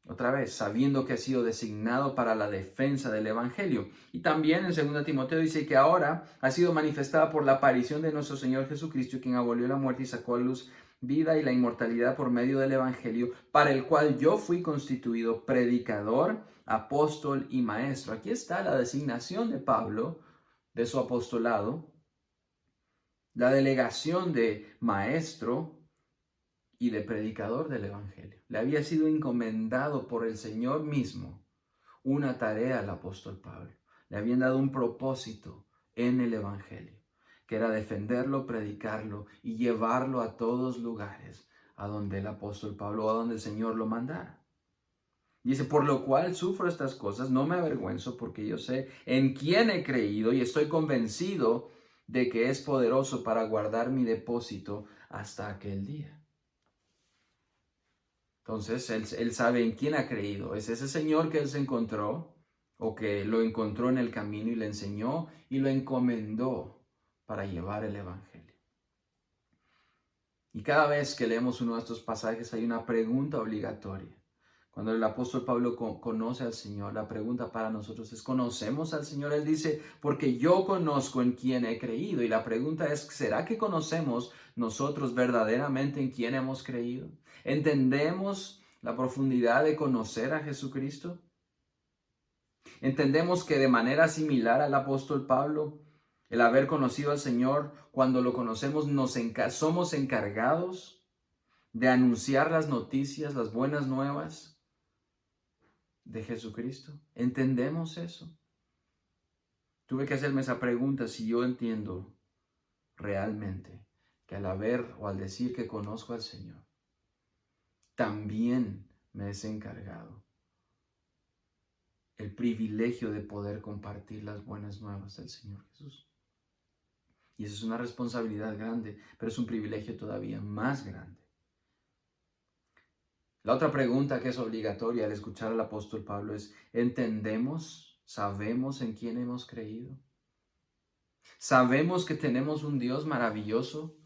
Otra vez, sabiendo que ha sido designado para la defensa del evangelio. Y también en 2 Timoteo dice que ahora ha sido manifestada por la aparición de nuestro Señor Jesucristo, quien abolió la muerte y sacó a luz vida y la inmortalidad por medio del evangelio, para el cual yo fui constituido predicador, apóstol y maestro. Aquí está la designación de Pablo, de su apostolado, la delegación de maestro y de predicador del evangelio. Le había sido encomendado por el Señor mismo una tarea al apóstol Pablo. Le habían dado un propósito en el evangelio, que era defenderlo, predicarlo y llevarlo a todos lugares a donde el apóstol Pablo, a donde el Señor lo mandara. Dice, por lo cual sufro estas cosas, no me avergüenzo, porque yo sé en quién he creído y estoy convencido de que es poderoso para guardar mi depósito hasta aquel día. Entonces, él sabe en quién ha creído. Es ese Señor que él se encontró, o que lo encontró en el camino y le enseñó y lo encomendó para llevar el evangelio. Y cada vez que leemos uno de estos pasajes hay una pregunta obligatoria. Cuando el apóstol Pablo conoce al Señor, la pregunta para nosotros es, ¿conocemos al Señor? Él dice, porque yo conozco en quién he creído. Y la pregunta es, ¿será que conocemos nosotros verdaderamente en quién hemos creído? ¿Entendemos la profundidad de conocer a Jesucristo? ¿Entendemos que de manera similar al apóstol Pablo, el haber conocido al Señor, cuando lo conocemos somos encargados de anunciar las noticias, las buenas nuevas de Jesucristo? ¿Entendemos eso? Tuve que hacerme esa pregunta, si yo entiendo realmente que al haber o al decir que conozco al Señor, también me es encargado el privilegio de poder compartir las buenas nuevas del Señor Jesús. Y eso es una responsabilidad grande, pero es un privilegio todavía más grande. La otra pregunta que es obligatoria al escuchar al apóstol Pablo es, ¿entendemos, sabemos en quién hemos creído? ¿Sabemos que tenemos un Dios maravilloso,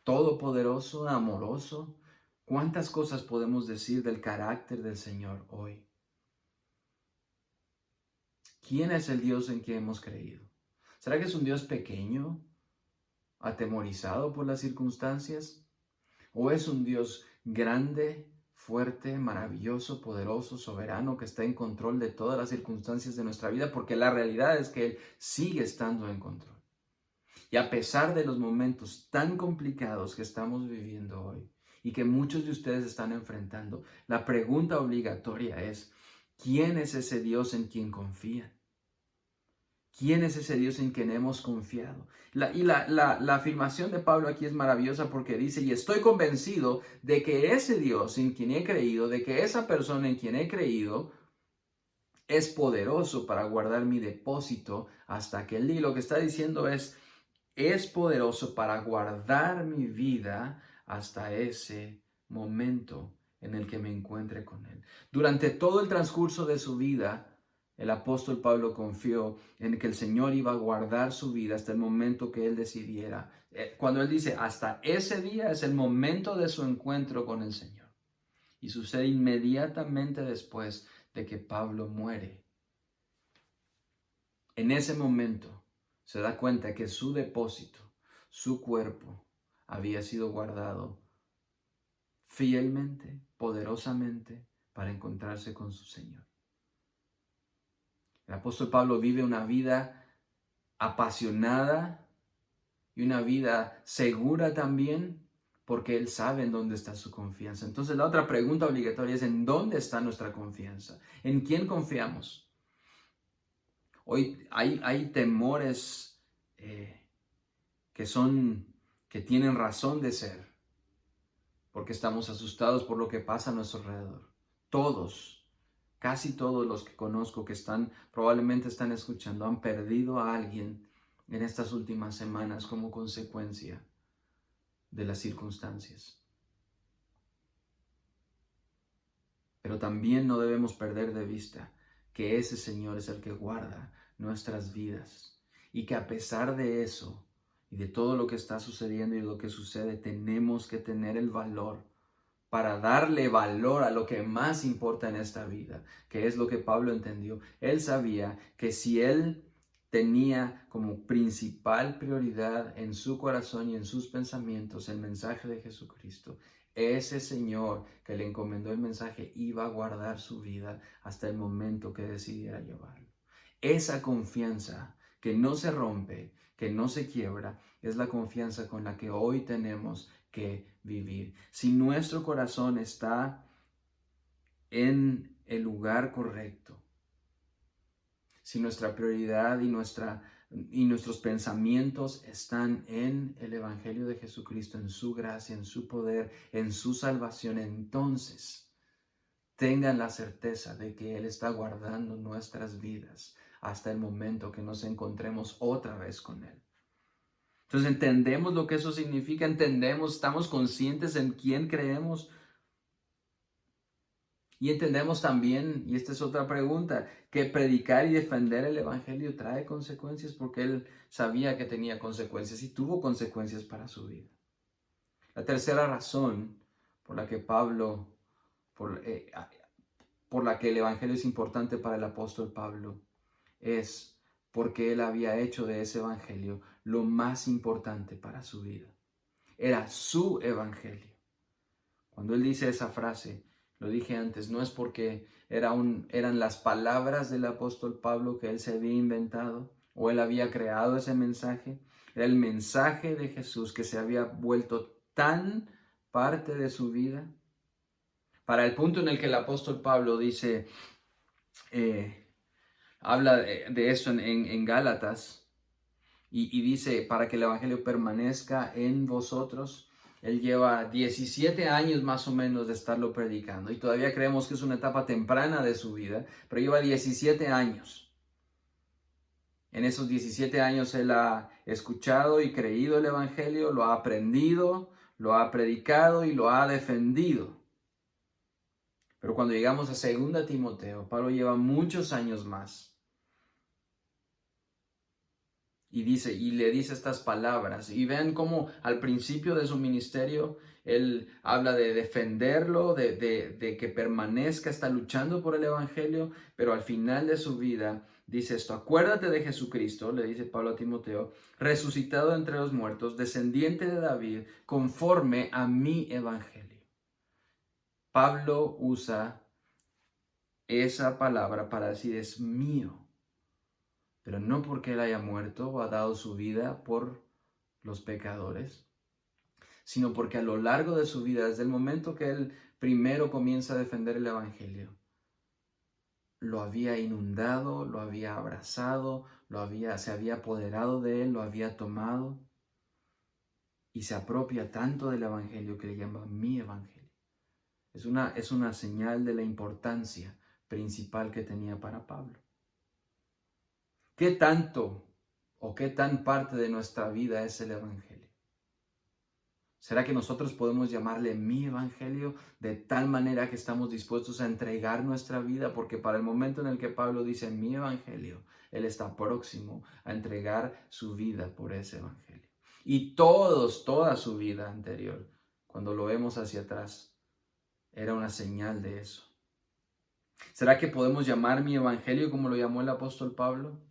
todopoderoso, amoroso? ¿Cuántas cosas podemos decir del carácter del Señor hoy? ¿Quién es el Dios en quien hemos creído? ¿Será que es un Dios pequeño, atemorizado por las circunstancias? ¿O es un Dios grande, fuerte, maravilloso, poderoso, soberano, que está en control de todas las circunstancias de nuestra vida? Porque la realidad es que Él sigue estando en control. Y a pesar de los momentos tan complicados que estamos viviendo hoy y que muchos de ustedes están enfrentando, la pregunta obligatoria es, ¿quién es ese Dios en quien confían? ¿Quién es ese Dios en quien hemos confiado? La afirmación de Pablo aquí es maravillosa porque dice, y estoy convencido de que ese Dios en quien he creído, de que esa persona en quien he creído, es poderoso para guardar mi depósito hasta aquel día. Lo que está diciendo es poderoso para guardar mi vida hasta ese momento en el que me encuentre con Él. Durante todo el transcurso de su vida, el apóstol Pablo confió en que el Señor iba a guardar su vida hasta el momento que Él decidiera. Cuando Él dice, hasta ese día es el momento de su encuentro con el Señor. Y sucede inmediatamente después de que Pablo muere. En ese momento se da cuenta que su depósito, su cuerpo, había sido guardado fielmente, poderosamente, para encontrarse con su Señor. El apóstol Pablo vive una vida apasionada y una vida segura también, porque Él sabe en dónde está su confianza. Entonces la otra pregunta obligatoria es: ¿en dónde está nuestra confianza? ¿En quién confiamos? Hoy hay temores que tienen razón de ser, porque estamos asustados por lo que pasa a nuestro alrededor. Todos, casi todos los que conozco que probablemente están escuchando, han perdido a alguien en estas últimas semanas como consecuencia de las circunstancias. Pero también no debemos perder de vista que ese Señor es el que guarda nuestras vidas y que a pesar de eso y de todo lo que está sucediendo y lo que sucede, tenemos que tener el valor para darle valor a lo que más importa en esta vida, que es lo que Pablo entendió. Él sabía que si él tenía como principal prioridad en su corazón y en sus pensamientos el mensaje de Jesucristo, ese Señor que le encomendó el mensaje iba a guardar su vida hasta el momento que decidiera llevarlo. Esa confianza que no se rompe, que no se quiebra, es la confianza con la que hoy tenemos que vivir. Si nuestro corazón está en el lugar correcto, si nuestra prioridad y nuestros pensamientos están en el Evangelio de Jesucristo, en su gracia, en su poder, en su salvación, entonces tengan la certeza de que Él está guardando nuestras vidas hasta el momento que nos encontremos otra vez con Él. Entonces entendemos lo que eso significa, estamos conscientes en quién creemos. Y entendemos también, y esta es otra pregunta, que predicar y defender el Evangelio trae consecuencias, porque él sabía que tenía consecuencias y tuvo consecuencias para su vida. La tercera razón por la que por la que el Evangelio es importante para el apóstol Pablo es porque él había hecho de ese Evangelio lo más importante para su vida. Era su Evangelio. Cuando él dice esa frase, lo dije antes, no es porque eran las palabras del apóstol Pablo que él se había inventado o él había creado ese mensaje. Era el mensaje de Jesús que se había vuelto tan parte de su vida, para el punto en el que el apóstol Pablo dice, habla de eso en Gálatas y dice, para que el evangelio permanezca en vosotros. Él lleva 17 años más o menos de estarlo predicando y todavía creemos que es una etapa temprana de su vida, pero lleva 17 años. En esos 17 años él ha escuchado y creído el evangelio, lo ha aprendido, lo ha predicado y lo ha defendido. Pero cuando llegamos a 2 Timoteo, Pablo lleva muchos años más. Y le dice estas palabras. Y vean cómo al principio de su ministerio, él habla de defenderlo, de que permanezca, está luchando por el evangelio, pero al final de su vida dice esto: acuérdate de Jesucristo, le dice Pablo a Timoteo, resucitado entre los muertos, descendiente de David, conforme a mi evangelio. Pablo usa esa palabra para decir es mío. Pero no porque él haya muerto o ha dado su vida por los pecadores, sino porque a lo largo de su vida, desde el momento que él primero comienza a defender el evangelio, lo había inundado, lo había abrazado, se había apoderado de él, lo había tomado y se apropia tanto del evangelio que le llama mi evangelio. Es una señal de la importancia principal que tenía para Pablo. ¿Qué tanto o qué tan parte de nuestra vida es el evangelio? ¿Será que nosotros podemos llamarle mi evangelio de tal manera que estamos dispuestos a entregar nuestra vida? Porque para el momento en el que Pablo dice mi evangelio, él está próximo a entregar su vida por ese evangelio. Y toda su vida anterior, cuando lo vemos hacia atrás, era una señal de eso. ¿Será que podemos llamar mi evangelio como lo llamó el apóstol Pablo?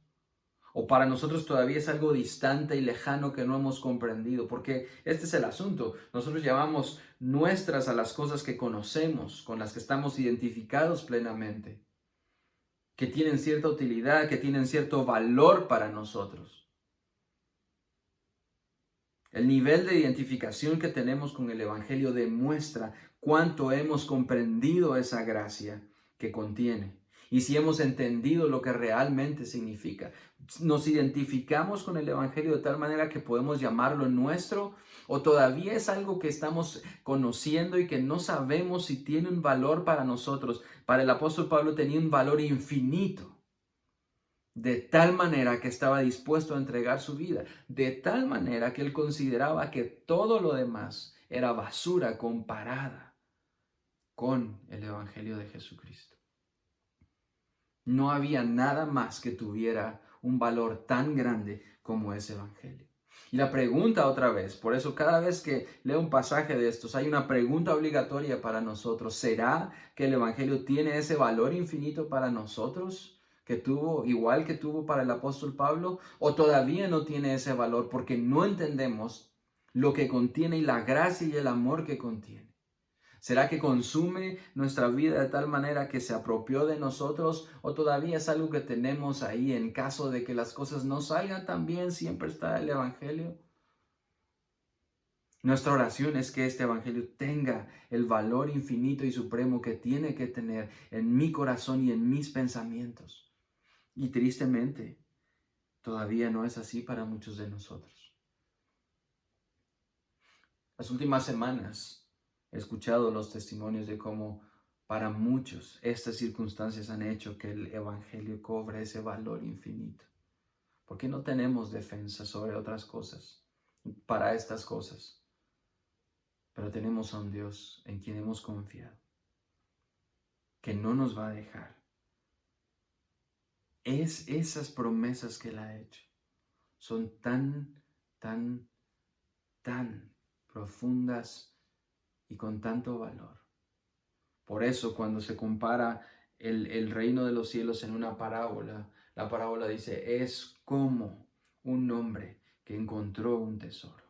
¿O para nosotros todavía es algo distante y lejano que no hemos comprendido? Porque este es el asunto. Nosotros llamamos nuestras a las cosas que conocemos, con las que estamos identificados plenamente, que tienen cierta utilidad, que tienen cierto valor para nosotros. El nivel de identificación que tenemos con el Evangelio demuestra cuánto hemos comprendido esa gracia que contiene y si hemos entendido lo que realmente significa. ¿Nos identificamos con el Evangelio de tal manera que podemos llamarlo nuestro? ¿O todavía es algo que estamos conociendo y que no sabemos si tiene un valor para nosotros? Para el apóstol Pablo tenía un valor infinito, de tal manera que estaba dispuesto a entregar su vida, de tal manera que él consideraba que todo lo demás era basura comparada con el Evangelio de Jesucristo. No había nada más que tuviera un valor tan grande como ese Evangelio. Y la pregunta otra vez, por eso cada vez que leo un pasaje de estos, hay una pregunta obligatoria para nosotros. ¿Será que el Evangelio tiene ese valor infinito para nosotros, que tuvo, igual que tuvo para el apóstol Pablo? ¿O todavía no tiene ese valor porque no entendemos lo que contiene y la gracia y el amor que contiene? ¿Será que consume nuestra vida de tal manera que se apropió de nosotros, o todavía es algo que tenemos ahí en caso de que las cosas no salgan tan bien? Siempre está el Evangelio. Nuestra oración es que este Evangelio tenga el valor infinito y supremo que tiene que tener en mi corazón y en mis pensamientos. Y tristemente, todavía no es así para muchos de nosotros. Las últimas semanas he escuchado los testimonios de cómo para muchos estas circunstancias han hecho que el Evangelio cobre ese valor infinito. Porque no tenemos defensa sobre otras cosas, para estas cosas. Pero tenemos a un Dios en quien hemos confiado, que no nos va a dejar. Esas promesas que Él ha hecho son tan profundas y con tanto valor. Por eso cuando se compara el reino de los cielos en una parábola, la parábola dice, es como un hombre que encontró un tesoro.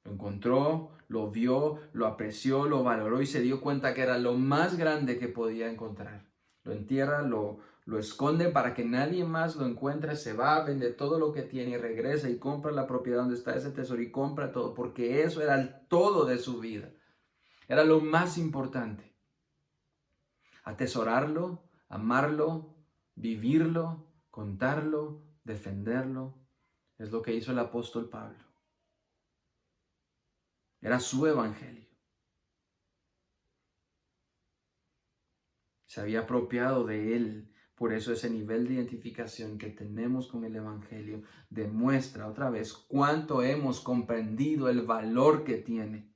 Lo encontró, lo vio, lo apreció, lo valoró y se dio cuenta que era lo más grande que podía encontrar. Lo entierra, lo esconde para que nadie más lo encuentre, se va, vende todo lo que tiene y regresa y compra la propiedad donde está ese tesoro y compra todo, porque eso era el todo de su vida. Era lo más importante. Atesorarlo, amarlo, vivirlo, contarlo, defenderlo. Es lo que hizo el apóstol Pablo. Era su evangelio. Se había apropiado de él. Por eso ese nivel de identificación que tenemos con el evangelio demuestra otra vez cuánto hemos comprendido el valor que tiene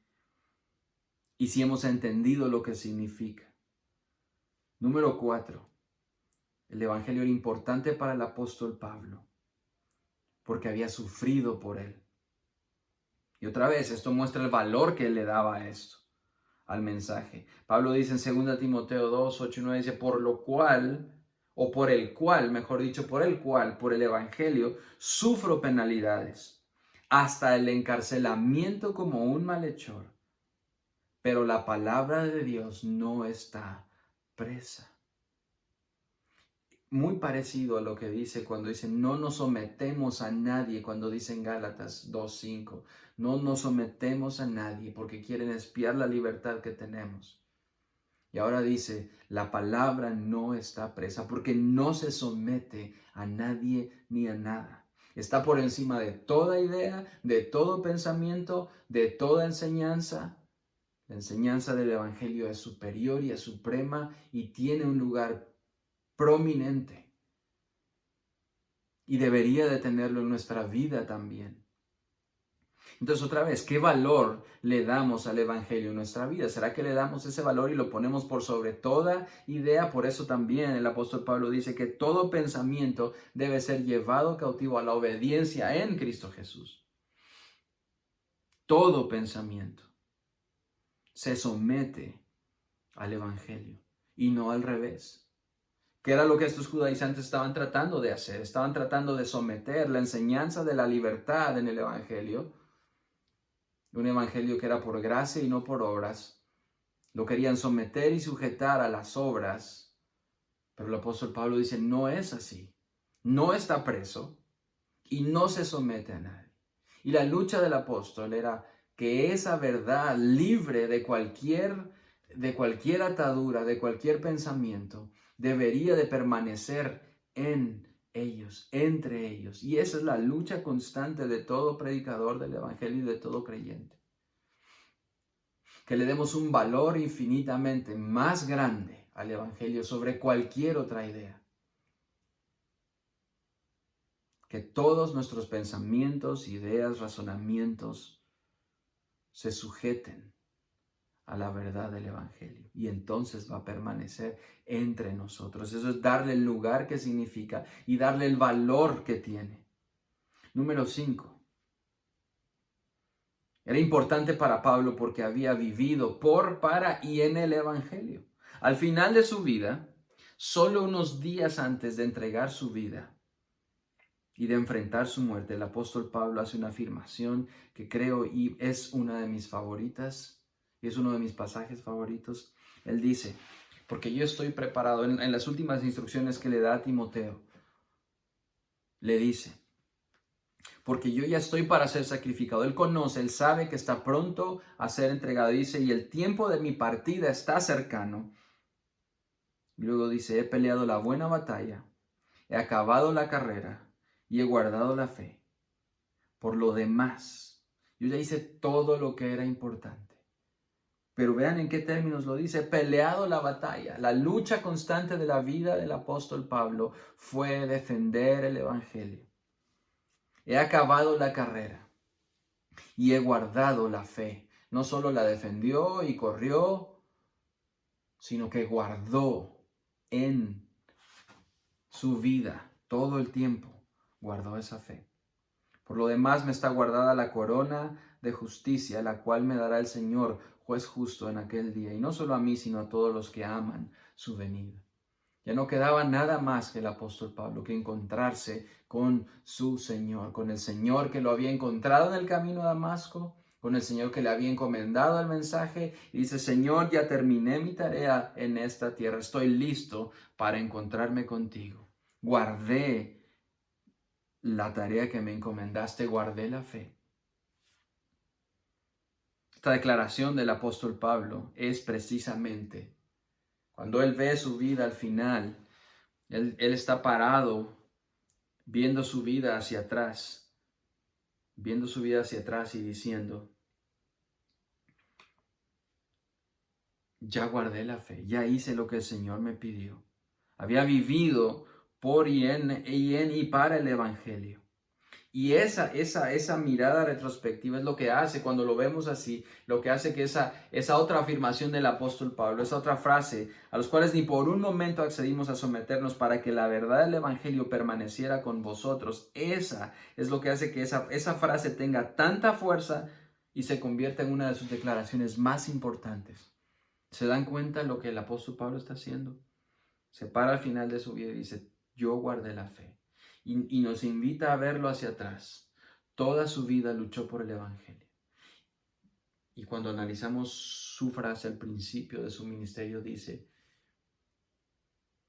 y si hemos entendido lo que significa. Número 4. El evangelio era importante para el apóstol Pablo porque había sufrido por él. Y otra vez, esto muestra el valor que él le daba a esto, al mensaje. Pablo dice en 2 Timoteo 2, 8 y 9, dice, por el cual, por el evangelio, sufro penalidades, hasta el encarcelamiento como un malhechor. Pero la palabra de Dios no está presa. Muy parecido a lo que dice cuando dice, no nos sometemos a nadie, cuando dice en Gálatas 2:5, no nos sometemos a nadie porque quieren espiar la libertad que tenemos. Y ahora dice, la palabra no está presa porque no se somete a nadie ni a nada. Está por encima de toda idea, de todo pensamiento, de toda enseñanza. La enseñanza del evangelio es superior y es suprema y tiene un lugar prominente. Y debería de tenerlo en nuestra vida también. Entonces, otra vez, ¿qué valor le damos al evangelio en nuestra vida? ¿Será que le damos ese valor y lo ponemos por sobre toda idea? Por eso también el apóstol Pablo dice que todo pensamiento debe ser llevado cautivo a la obediencia en Cristo Jesús. Todo pensamiento se somete al evangelio y no al revés. ¿Qué era lo que estos judaizantes estaban tratando de hacer? Estaban tratando de someter la enseñanza de la libertad en el evangelio, un evangelio que era por gracia y no por obras. Lo querían someter y sujetar a las obras, pero el apóstol Pablo dice, no es así. No está preso y no se somete a nadie. Y la lucha del apóstol era que esa verdad, libre de cualquier atadura, de cualquier pensamiento, debería de permanecer en ellos, entre ellos. Y esa es la lucha constante de todo predicador del evangelio y de todo creyente. Que le demos un valor infinitamente más grande al evangelio sobre cualquier otra idea. Que todos nuestros pensamientos, ideas, razonamientos se sujeten a la verdad del evangelio, y entonces va a permanecer entre nosotros. Eso es darle el lugar que significa y darle el valor que tiene. Número 5. Era importante para Pablo porque había vivido por, para y en el evangelio. Al final de su vida, solo unos días antes de entregar su vida y de enfrentar su muerte, el apóstol Pablo hace una afirmación que creo y es una de mis favoritas. Es uno de mis pasajes favoritos. Él dice, porque yo estoy preparado, en las últimas instrucciones que le da a Timoteo, le dice, porque yo ya estoy para ser sacrificado. Él conoce, él sabe que está pronto a ser entregado. Dice, y el tiempo de mi partida está cercano. Y luego dice, he peleado la buena batalla, he acabado la carrera y he guardado la fe. Por lo demás, yo ya hice todo lo que era importante. Pero vean en qué términos lo dice, peleado la batalla. La lucha constante de la vida del apóstol Pablo fue defender el evangelio. He acabado la carrera y he guardado la fe. No solo la defendió y corrió, sino que guardó en su vida todo el tiempo. Guardó esa fe. Por lo demás me está guardada la corona de justicia, la cual me dará el Señor, juez justo en aquel día, y no solo a mí, sino a todos los que aman su venida. Ya no quedaba nada más que el apóstol Pablo que encontrarse con su Señor, con el Señor que lo había encontrado en el camino a Damasco, con el Señor que le había encomendado el mensaje, y dice, Señor, ya terminé mi tarea en esta tierra, estoy listo para encontrarme contigo. Guardé la tarea que me encomendaste, guardé la fe. Esta declaración del apóstol Pablo es precisamente cuando él ve su vida al final, él está parado viendo su vida hacia atrás y diciendo, ya guardé la fe, ya hice lo que el Señor me pidió. Había vivido por y para el evangelio. Y esa mirada retrospectiva es lo que hace, cuando lo vemos así, lo que hace que esa otra afirmación del apóstol Pablo, esa otra frase, a los cuales ni por un momento accedimos a someternos para que la verdad del evangelio permaneciera con vosotros, esa es lo que hace que esa frase tenga tanta fuerza y se convierta en una de sus declaraciones más importantes. ¿Se dan cuenta lo que el apóstol Pablo está haciendo? Se para al final de su vida y dice, yo guardé la fe. Y nos invita a verlo hacia atrás. Toda su vida luchó por el evangelio. Y cuando analizamos su frase al principio de su ministerio, dice,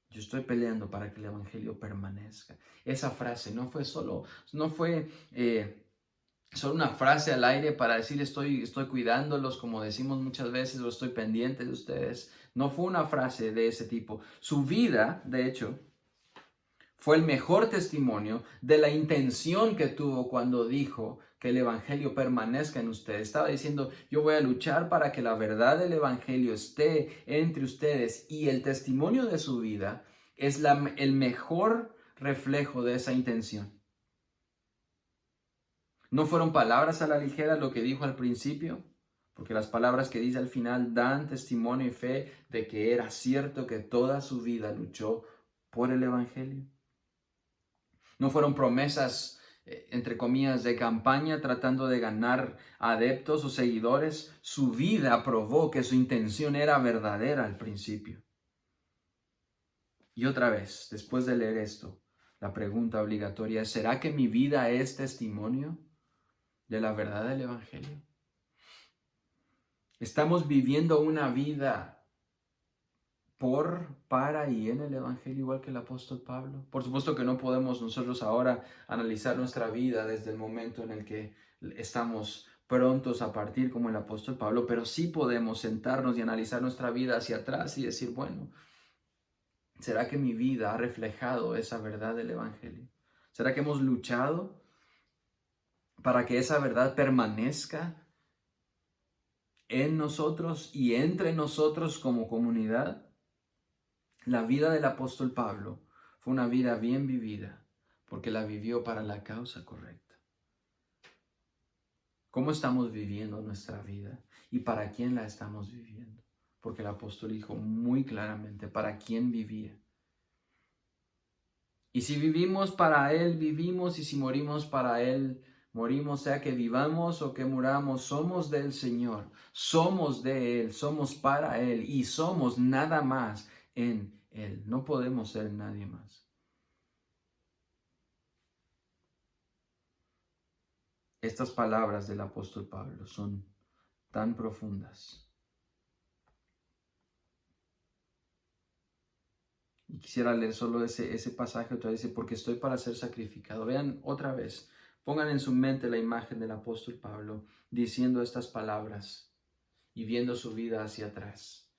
yo estoy peleando para que el evangelio permanezca. Esa frase no fue solo una frase al aire para decir estoy cuidándolos, como decimos muchas veces, o estoy pendiente de ustedes. No fue una frase de ese tipo. Su vida, de hecho, fue el mejor testimonio de la intención que tuvo cuando dijo que el evangelio permanezca en ustedes. Estaba diciendo, yo voy a luchar para que la verdad del evangelio esté entre ustedes, y el testimonio de su vida es el mejor reflejo de esa intención. No fueron palabras a la ligera lo que dijo al principio, porque las palabras que dice al final dan testimonio y fe de que era cierto que toda su vida luchó por el evangelio. No fueron promesas, entre comillas, de campaña tratando de ganar adeptos o seguidores. Su vida probó que su intención era verdadera al principio. Y otra vez, después de leer esto, la pregunta obligatoria es, ¿será que mi vida es testimonio de la verdad del evangelio? ¿Estamos viviendo una vida para y en el Evangelio, igual que el apóstol Pablo? Por supuesto que no podemos nosotros ahora analizar nuestra vida desde el momento en el que estamos prontos a partir como el apóstol Pablo, pero sí podemos sentarnos y analizar nuestra vida hacia atrás y decir, bueno, ¿será que mi vida ha reflejado esa verdad del Evangelio? ¿Será que hemos luchado para que esa verdad permanezca en nosotros y entre nosotros como comunidad? La vida del apóstol Pablo fue una vida bien vivida porque la vivió para la causa correcta. ¿Cómo estamos viviendo nuestra vida y para quién la estamos viviendo? Porque el apóstol dijo muy claramente para quién vivía. Y si vivimos para Él, vivimos, y si morimos para Él, morimos, sea que vivamos o que muramos, somos del Señor, somos de Él, somos para Él y somos nada más en Él. No podemos ser nadie más. Estas palabras del apóstol Pablo son tan profundas. Y quisiera leer solo ese pasaje otra vez, dice, porque estoy para ser sacrificado. Vean otra vez, pongan en su mente la imagen del apóstol Pablo diciendo estas palabras y viendo su vida hacia atrás.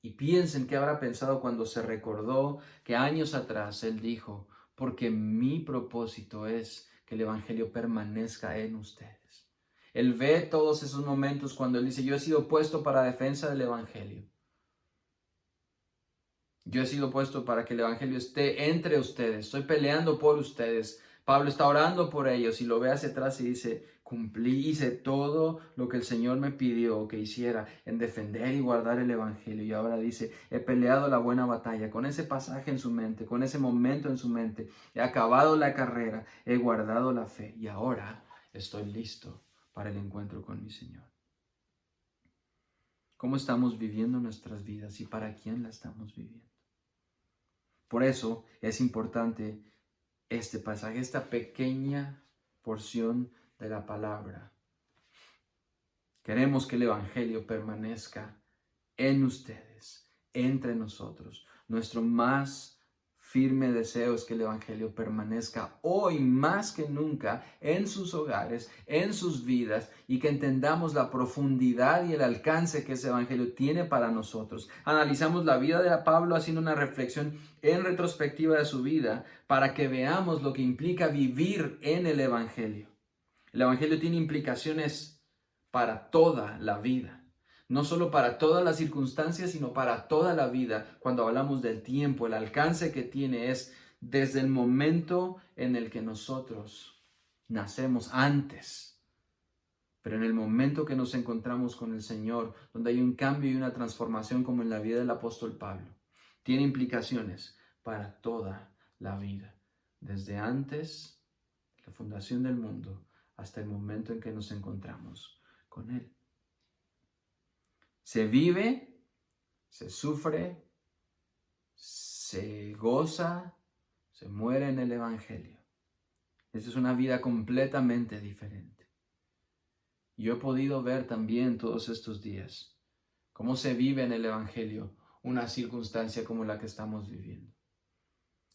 Y piensen qué habrá pensado cuando se recordó que años atrás él dijo, porque mi propósito es que el Evangelio permanezca en ustedes. Él ve todos esos momentos cuando él dice, yo he sido puesto para defensa del Evangelio. Yo he sido puesto para que el Evangelio esté entre ustedes. Estoy peleando por ustedes. Pablo está orando por ellos y lo ve hacia atrás y dice, cumplí, hice todo lo que el Señor me pidió que hiciera en defender y guardar el Evangelio. Y ahora dice, he peleado la buena batalla. Con ese pasaje en su mente, con ese momento en su mente, he acabado la carrera, he guardado la fe y ahora estoy listo para el encuentro con mi Señor. ¿Cómo estamos viviendo nuestras vidas y para quién la estamos viviendo? Por eso es importante este pasaje, esta pequeña porción de la palabra. Queremos que el Evangelio permanezca en ustedes, entre nosotros. Nuestro más firme deseo es que el Evangelio permanezca hoy más que nunca en sus hogares, en sus vidas, y que entendamos la profundidad y el alcance que ese Evangelio tiene para nosotros. Analizamos la vida de Pablo haciendo una reflexión en retrospectiva de su vida para que veamos lo que implica vivir en el Evangelio. El Evangelio tiene implicaciones para toda la vida. No solo para todas las circunstancias, sino para toda la vida. Cuando hablamos del tiempo, el alcance que tiene es desde el momento en el que nosotros nacemos antes. Pero en el momento que nos encontramos con el Señor, donde hay un cambio y una transformación como en la vida del apóstol Pablo, tiene implicaciones para toda la vida. Desde antes de la fundación del mundo hasta el momento en que nos encontramos con Él. Se vive, se sufre, se goza, se muere en el Evangelio. Esa es una vida completamente diferente. Yo he podido ver también todos estos días cómo se vive en el Evangelio una circunstancia como la que estamos viviendo.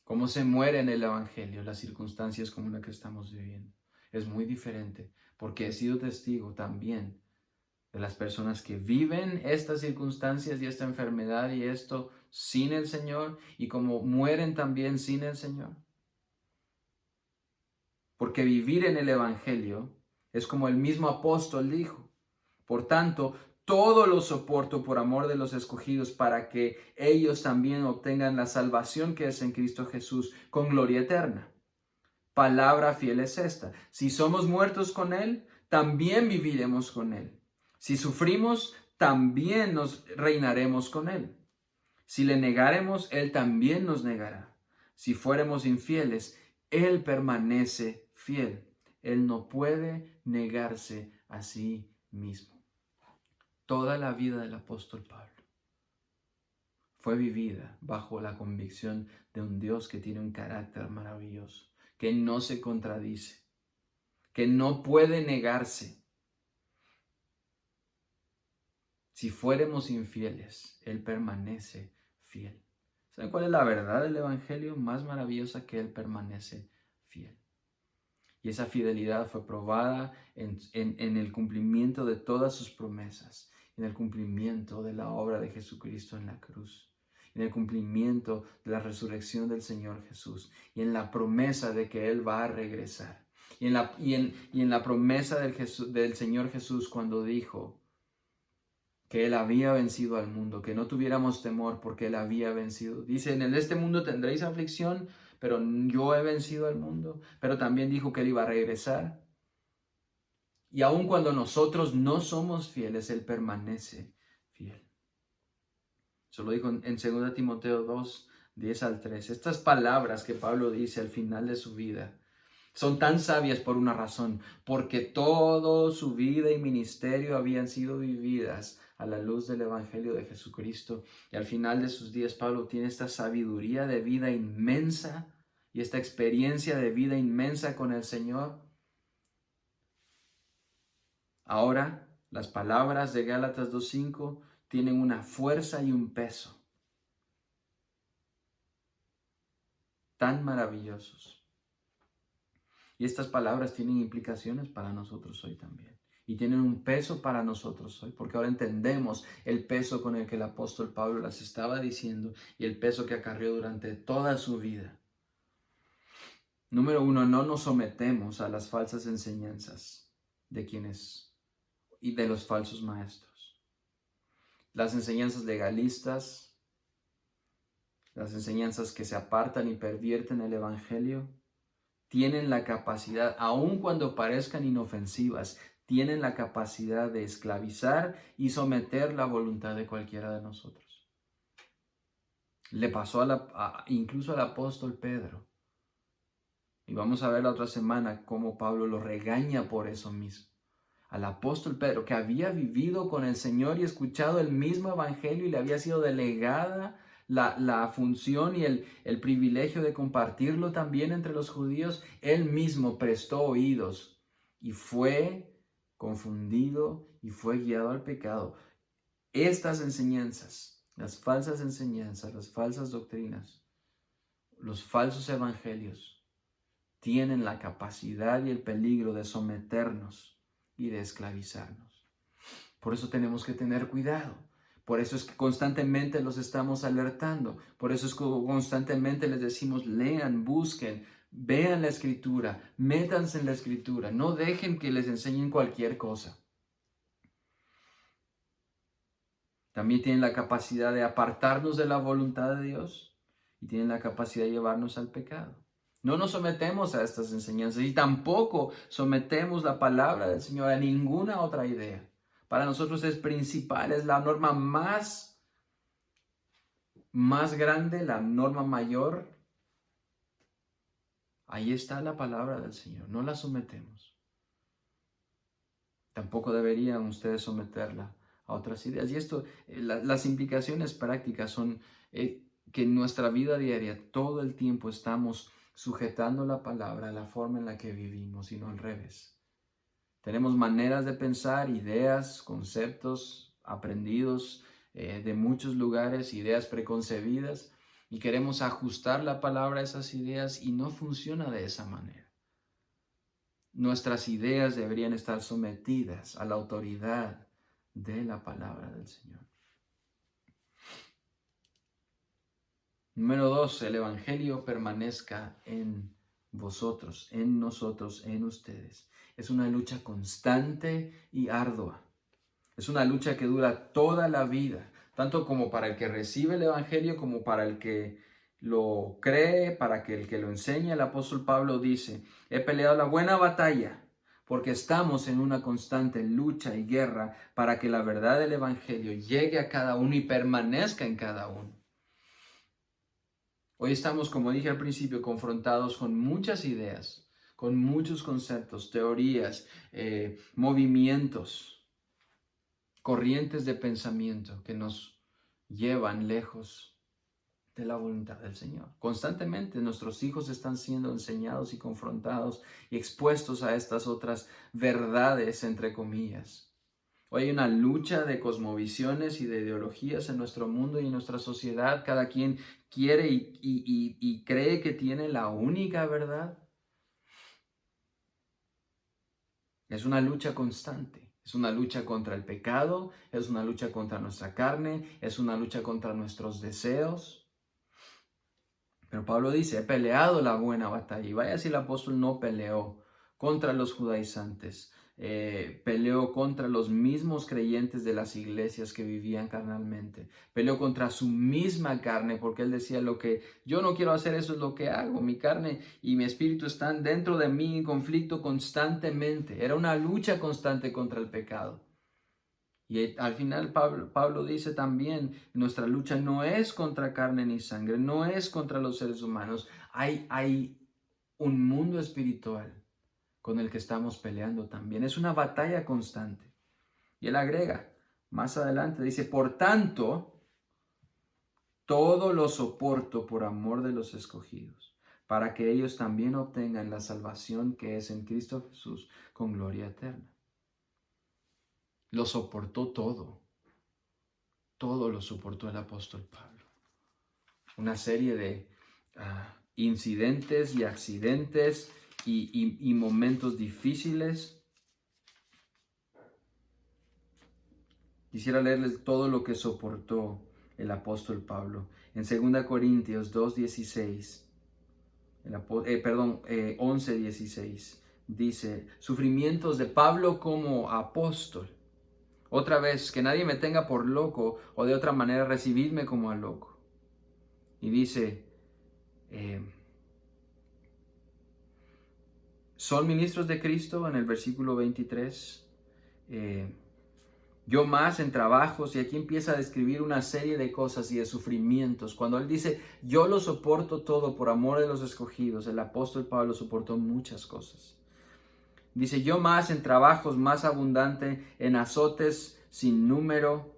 Cómo se muere en el Evangelio las circunstancias como la que estamos viviendo. Es muy diferente porque he sido testigo también de las personas que viven estas circunstancias y esta enfermedad y esto sin el Señor y como mueren también sin el Señor. Porque vivir en el Evangelio es como el mismo apóstol dijo. Por tanto, todo lo soporto por amor de los escogidos para que ellos también obtengan la salvación que es en Cristo Jesús con gloria eterna. Palabra fiel es esta. Si somos muertos con Él, también viviremos con Él. Si sufrimos, también nos reinaremos con Él. Si le negaremos, Él también nos negará. Si fuéramos infieles, Él permanece fiel. Él no puede negarse a sí mismo. Toda la vida del apóstol Pablo fue vivida bajo la convicción de un Dios que tiene un carácter maravilloso, que no se contradice, que no puede negarse. Si fuéramos infieles, Él permanece fiel. ¿Saben cuál es la verdad del Evangelio? Más maravillosa, que Él permanece fiel. Y esa fidelidad fue probada en el cumplimiento de todas sus promesas, en el cumplimiento de la obra de Jesucristo en la cruz, en el cumplimiento de la resurrección del Señor Jesús y en la promesa de que Él va a regresar. Y en la promesa del Señor Jesús cuando dijo que Él había vencido al mundo, que no tuviéramos temor porque Él había vencido. Dice, en este mundo tendréis aflicción, pero yo he vencido al mundo. Pero también dijo que Él iba a regresar. Y aun cuando nosotros no somos fieles, Él permanece fiel. Eso lo dijo en 2 Timoteo 2, 10 al 13. Estas palabras que Pablo dice al final de su vida son tan sabias por una razón, porque toda su vida y ministerio habían sido vividas a la luz del Evangelio de Jesucristo. Y al final de sus días, Pablo tiene esta sabiduría de vida inmensa y esta experiencia de vida inmensa con el Señor. Ahora, las palabras de Gálatas 2:5 tienen una fuerza y un peso tan maravillosos. Y estas palabras tienen implicaciones para nosotros hoy también. Y tienen un peso para nosotros hoy, porque ahora entendemos el peso con el que el apóstol Pablo las estaba diciendo y el peso que acarrió durante toda su vida. Número 1, no nos sometemos a las falsas enseñanzas de quienes y de los falsos maestros. Las enseñanzas legalistas, las enseñanzas que se apartan y pervierten el Evangelio, tienen la capacidad, aun cuando parezcan inofensivas, tienen la capacidad de esclavizar y someter la voluntad de cualquiera de nosotros. Le pasó incluso al apóstol Pedro. Y vamos a ver la otra semana cómo Pablo lo regaña por eso mismo. Al apóstol Pedro, que había vivido con el Señor y escuchado el mismo evangelio y le había sido delegada la función y el privilegio de compartirlo también entre los judíos, él mismo prestó oídos y fue confundido y fue guiado al pecado. Estas enseñanzas, las falsas enseñanzas, las falsas doctrinas, los falsos evangelios, tienen la capacidad y el peligro de someternos y de esclavizarnos. Por eso tenemos que tener cuidado. Por eso es que constantemente los estamos alertando. Por eso es que constantemente les decimos, lean, busquen, vean la Escritura, métanse en la Escritura. No dejen que les enseñen cualquier cosa. También tienen la capacidad de apartarnos de la voluntad de Dios y tienen la capacidad de llevarnos al pecado. No nos sometemos a estas enseñanzas y tampoco sometemos la palabra del Señor a ninguna otra idea. Para nosotros es principal, es la norma más grande, la norma mayor. Ahí está la palabra del Señor, no la sometemos. Tampoco deberían ustedes someterla a otras ideas. Y esto, las implicaciones prácticas son que en nuestra vida diaria todo el tiempo estamos sujetando la palabra a la forma en la que vivimos y no al revés. Tenemos maneras de pensar, ideas, conceptos aprendidos de muchos lugares, ideas preconcebidas, y queremos ajustar la palabra a esas ideas y no funciona de esa manera. Nuestras ideas deberían estar sometidas a la autoridad de la palabra del Señor. Número 2, el Evangelio permanezca en vosotros, en nosotros, en ustedes. Es una lucha constante y ardua. Es una lucha que dura toda la vida, tanto como para el que recibe el Evangelio como para el que lo cree, para que el que lo enseña. El apóstol Pablo dice, he peleado la buena batalla, porque estamos en una constante lucha y guerra para que la verdad del Evangelio llegue a cada uno y permanezca en cada uno. Hoy estamos, como dije al principio, confrontados con muchas ideas, con muchos conceptos, teorías, movimientos, corrientes de pensamiento que nos llevan lejos de la voluntad del Señor. Constantemente nuestros hijos están siendo enseñados y confrontados y expuestos a estas otras verdades, entre comillas. Hoy hay una lucha de cosmovisiones y de ideologías en nuestro mundo y en nuestra sociedad. Cada quien quiere y cree que tiene la única verdad. Es una lucha constante. Es una lucha contra el pecado, es una lucha contra nuestra carne, es una lucha contra nuestros deseos. Pero Pablo dice, he peleado la buena batalla. Y vaya si el apóstol no peleó contra los judaizantes, peleó contra los mismos creyentes de las iglesias que vivían carnalmente, peleó contra su misma carne, porque él decía, lo que yo no quiero hacer, eso es lo que hago. Mi carne y mi espíritu están dentro de mí en conflicto constantemente. Era una lucha constante contra el pecado. Y al final Pablo dice también, nuestra lucha no es contra carne ni sangre, no es contra los seres humanos. Hay un mundo espiritual con el que estamos peleando también. Es una batalla constante. Y él agrega, más adelante, dice, por tanto, todo lo soporto por amor de los escogidos, para que ellos también obtengan la salvación que es en Cristo Jesús con gloria eterna. Lo soportó todo. Todo lo soportó el apóstol Pablo. Una serie de incidentes y accidentes y momentos difíciles. Quisiera leerles todo lo que soportó el apóstol Pablo. En 2 Corintios 2:16, 11:16, dice, sufrimientos de Pablo como apóstol. Otra vez, que nadie me tenga por loco, o de otra manera recibidme como a loco. Y dice, son ministros de Cristo en el versículo 23. Yo más en trabajos, y aquí empieza a describir una serie de cosas y de sufrimientos. Cuando él dice, yo lo soporto todo por amor de los escogidos, el apóstol Pablo soportó muchas cosas. Dice, yo más en trabajos, más abundante, en azotes sin número,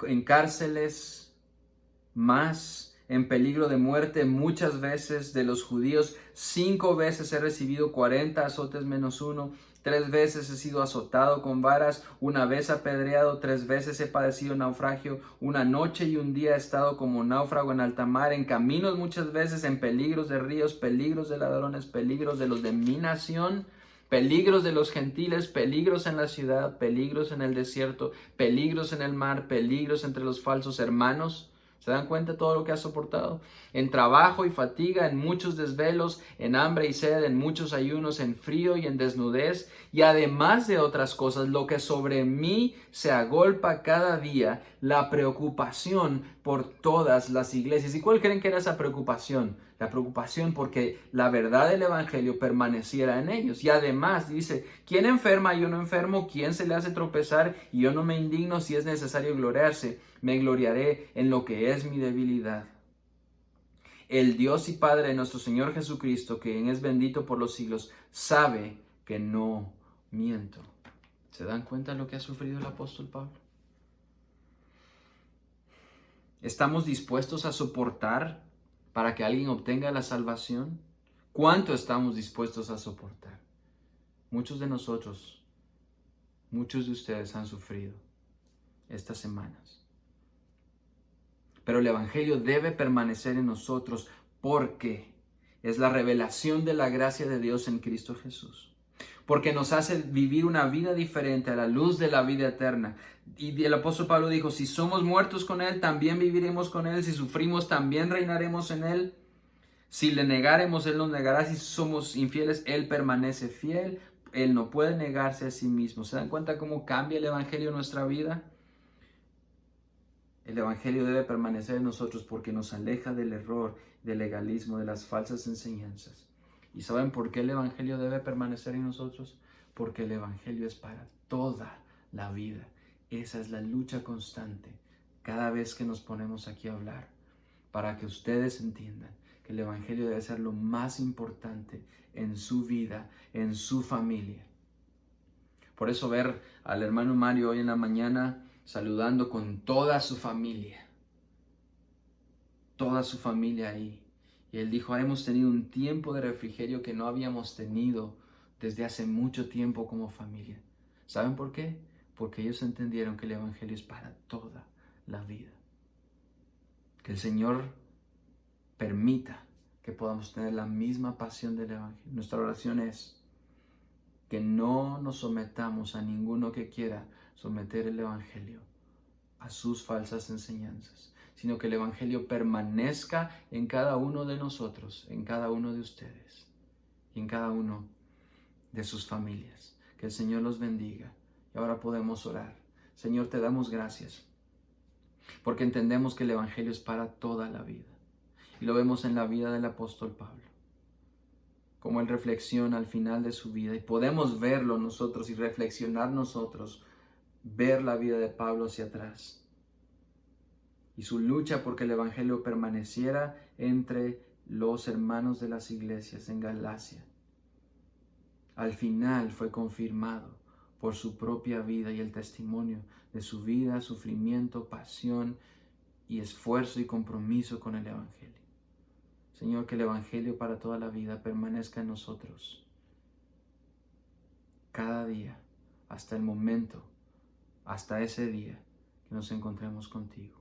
en cárceles, más en peligro de muerte muchas veces de los judíos. 5 veces he recibido 40 azotes menos 1. 3 veces he sido azotado con varas, 1 vez apedreado, 3 veces he padecido naufragio, 1 noche y 1 día he estado como náufrago en alta mar, en caminos muchas veces, en peligros de ríos, peligros de ladrones, peligros de los de mi nación, peligros de los gentiles, peligros en la ciudad, peligros en el desierto, peligros en el mar, peligros entre los falsos hermanos. ¿Se dan cuenta de todo lo que ha soportado? En trabajo y fatiga, en muchos desvelos, en hambre y sed, en muchos ayunos, en frío y en desnudez, y además de otras cosas, lo que sobre mí se agolpa cada día, la preocupación por todas las iglesias. ¿Y cuál creen que era esa preocupación? La preocupación porque la verdad del evangelio permaneciera en ellos. Y además dice, ¿quién enferma y yo no enfermo? ¿Quién se le hace tropezar y yo no me indigno? Si es necesario gloriarse, me gloriaré en lo que es mi debilidad. El Dios y Padre de nuestro Señor Jesucristo, quien es bendito por los siglos, sabe que no miento. ¿Se dan cuenta de lo que ha sufrido el apóstol Pablo? ¿Estamos dispuestos a soportar para que alguien obtenga la salvación? ¿Cuánto estamos dispuestos a soportar? Muchos de nosotros, muchos de ustedes han sufrido estas semanas. Pero el evangelio debe permanecer en nosotros porque es la revelación de la gracia de Dios en Cristo Jesús. Porque nos hace vivir una vida diferente a la luz de la vida eterna. Y el apóstol Pablo dijo, si somos muertos con Él, también viviremos con Él. Si sufrimos, también reinaremos en Él. Si le negaremos, Él nos negará. Si somos infieles, Él permanece fiel. Él no puede negarse a sí mismo. ¿Se dan cuenta cómo cambia el evangelio en nuestra vida? El evangelio debe permanecer en nosotros porque nos aleja del error, del legalismo, de las falsas enseñanzas. ¿Y saben por qué el evangelio debe permanecer en nosotros? Porque el evangelio es para toda la vida. Esa es la lucha constante cada vez que nos ponemos aquí a hablar, para que ustedes entiendan que el evangelio debe ser lo más importante en su vida, en su familia. Por eso ver al hermano Mario hoy en la mañana saludando con toda su familia ahí. Y él dijo, hemos tenido un tiempo de refrigerio que no habíamos tenido desde hace mucho tiempo como familia. ¿Saben por qué? porque ellos entendieron que el Evangelio es para toda la vida. Que el Señor permita que podamos tener la misma pasión del Evangelio. Nuestra oración es que no nos sometamos a ninguno que quiera someter el Evangelio a sus falsas enseñanzas, sino que el Evangelio permanezca en cada uno de nosotros, en cada uno de ustedes y en cada uno de sus familias. Que el Señor los bendiga. Y ahora podemos orar. Señor, te damos gracias porque entendemos que el Evangelio es para toda la vida. Y lo vemos en la vida del apóstol Pablo, como él reflexiona al final de su vida. Y podemos verlo nosotros y reflexionar nosotros, ver la vida de Pablo hacia atrás. Y su lucha porque el Evangelio permaneciera entre los hermanos de las iglesias en Galacia. Al final fue confirmado por su propia vida y el testimonio de su vida, sufrimiento, pasión y esfuerzo y compromiso con el Evangelio. Señor, que el Evangelio para toda la vida permanezca en nosotros cada día, hasta el momento, hasta ese día que nos encontremos contigo.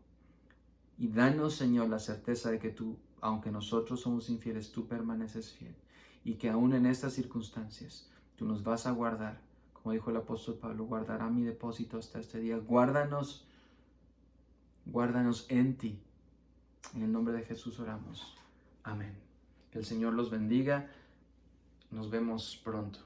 Y danos, Señor, la certeza de que tú, aunque nosotros somos infieles, tú permaneces fiel. Y que aún en estas circunstancias, tú nos vas a guardar. Como dijo el apóstol Pablo, guardará mi depósito hasta este día. Guárdanos en ti. En el nombre de Jesús oramos. Amén. Que el Señor los bendiga. Nos vemos pronto.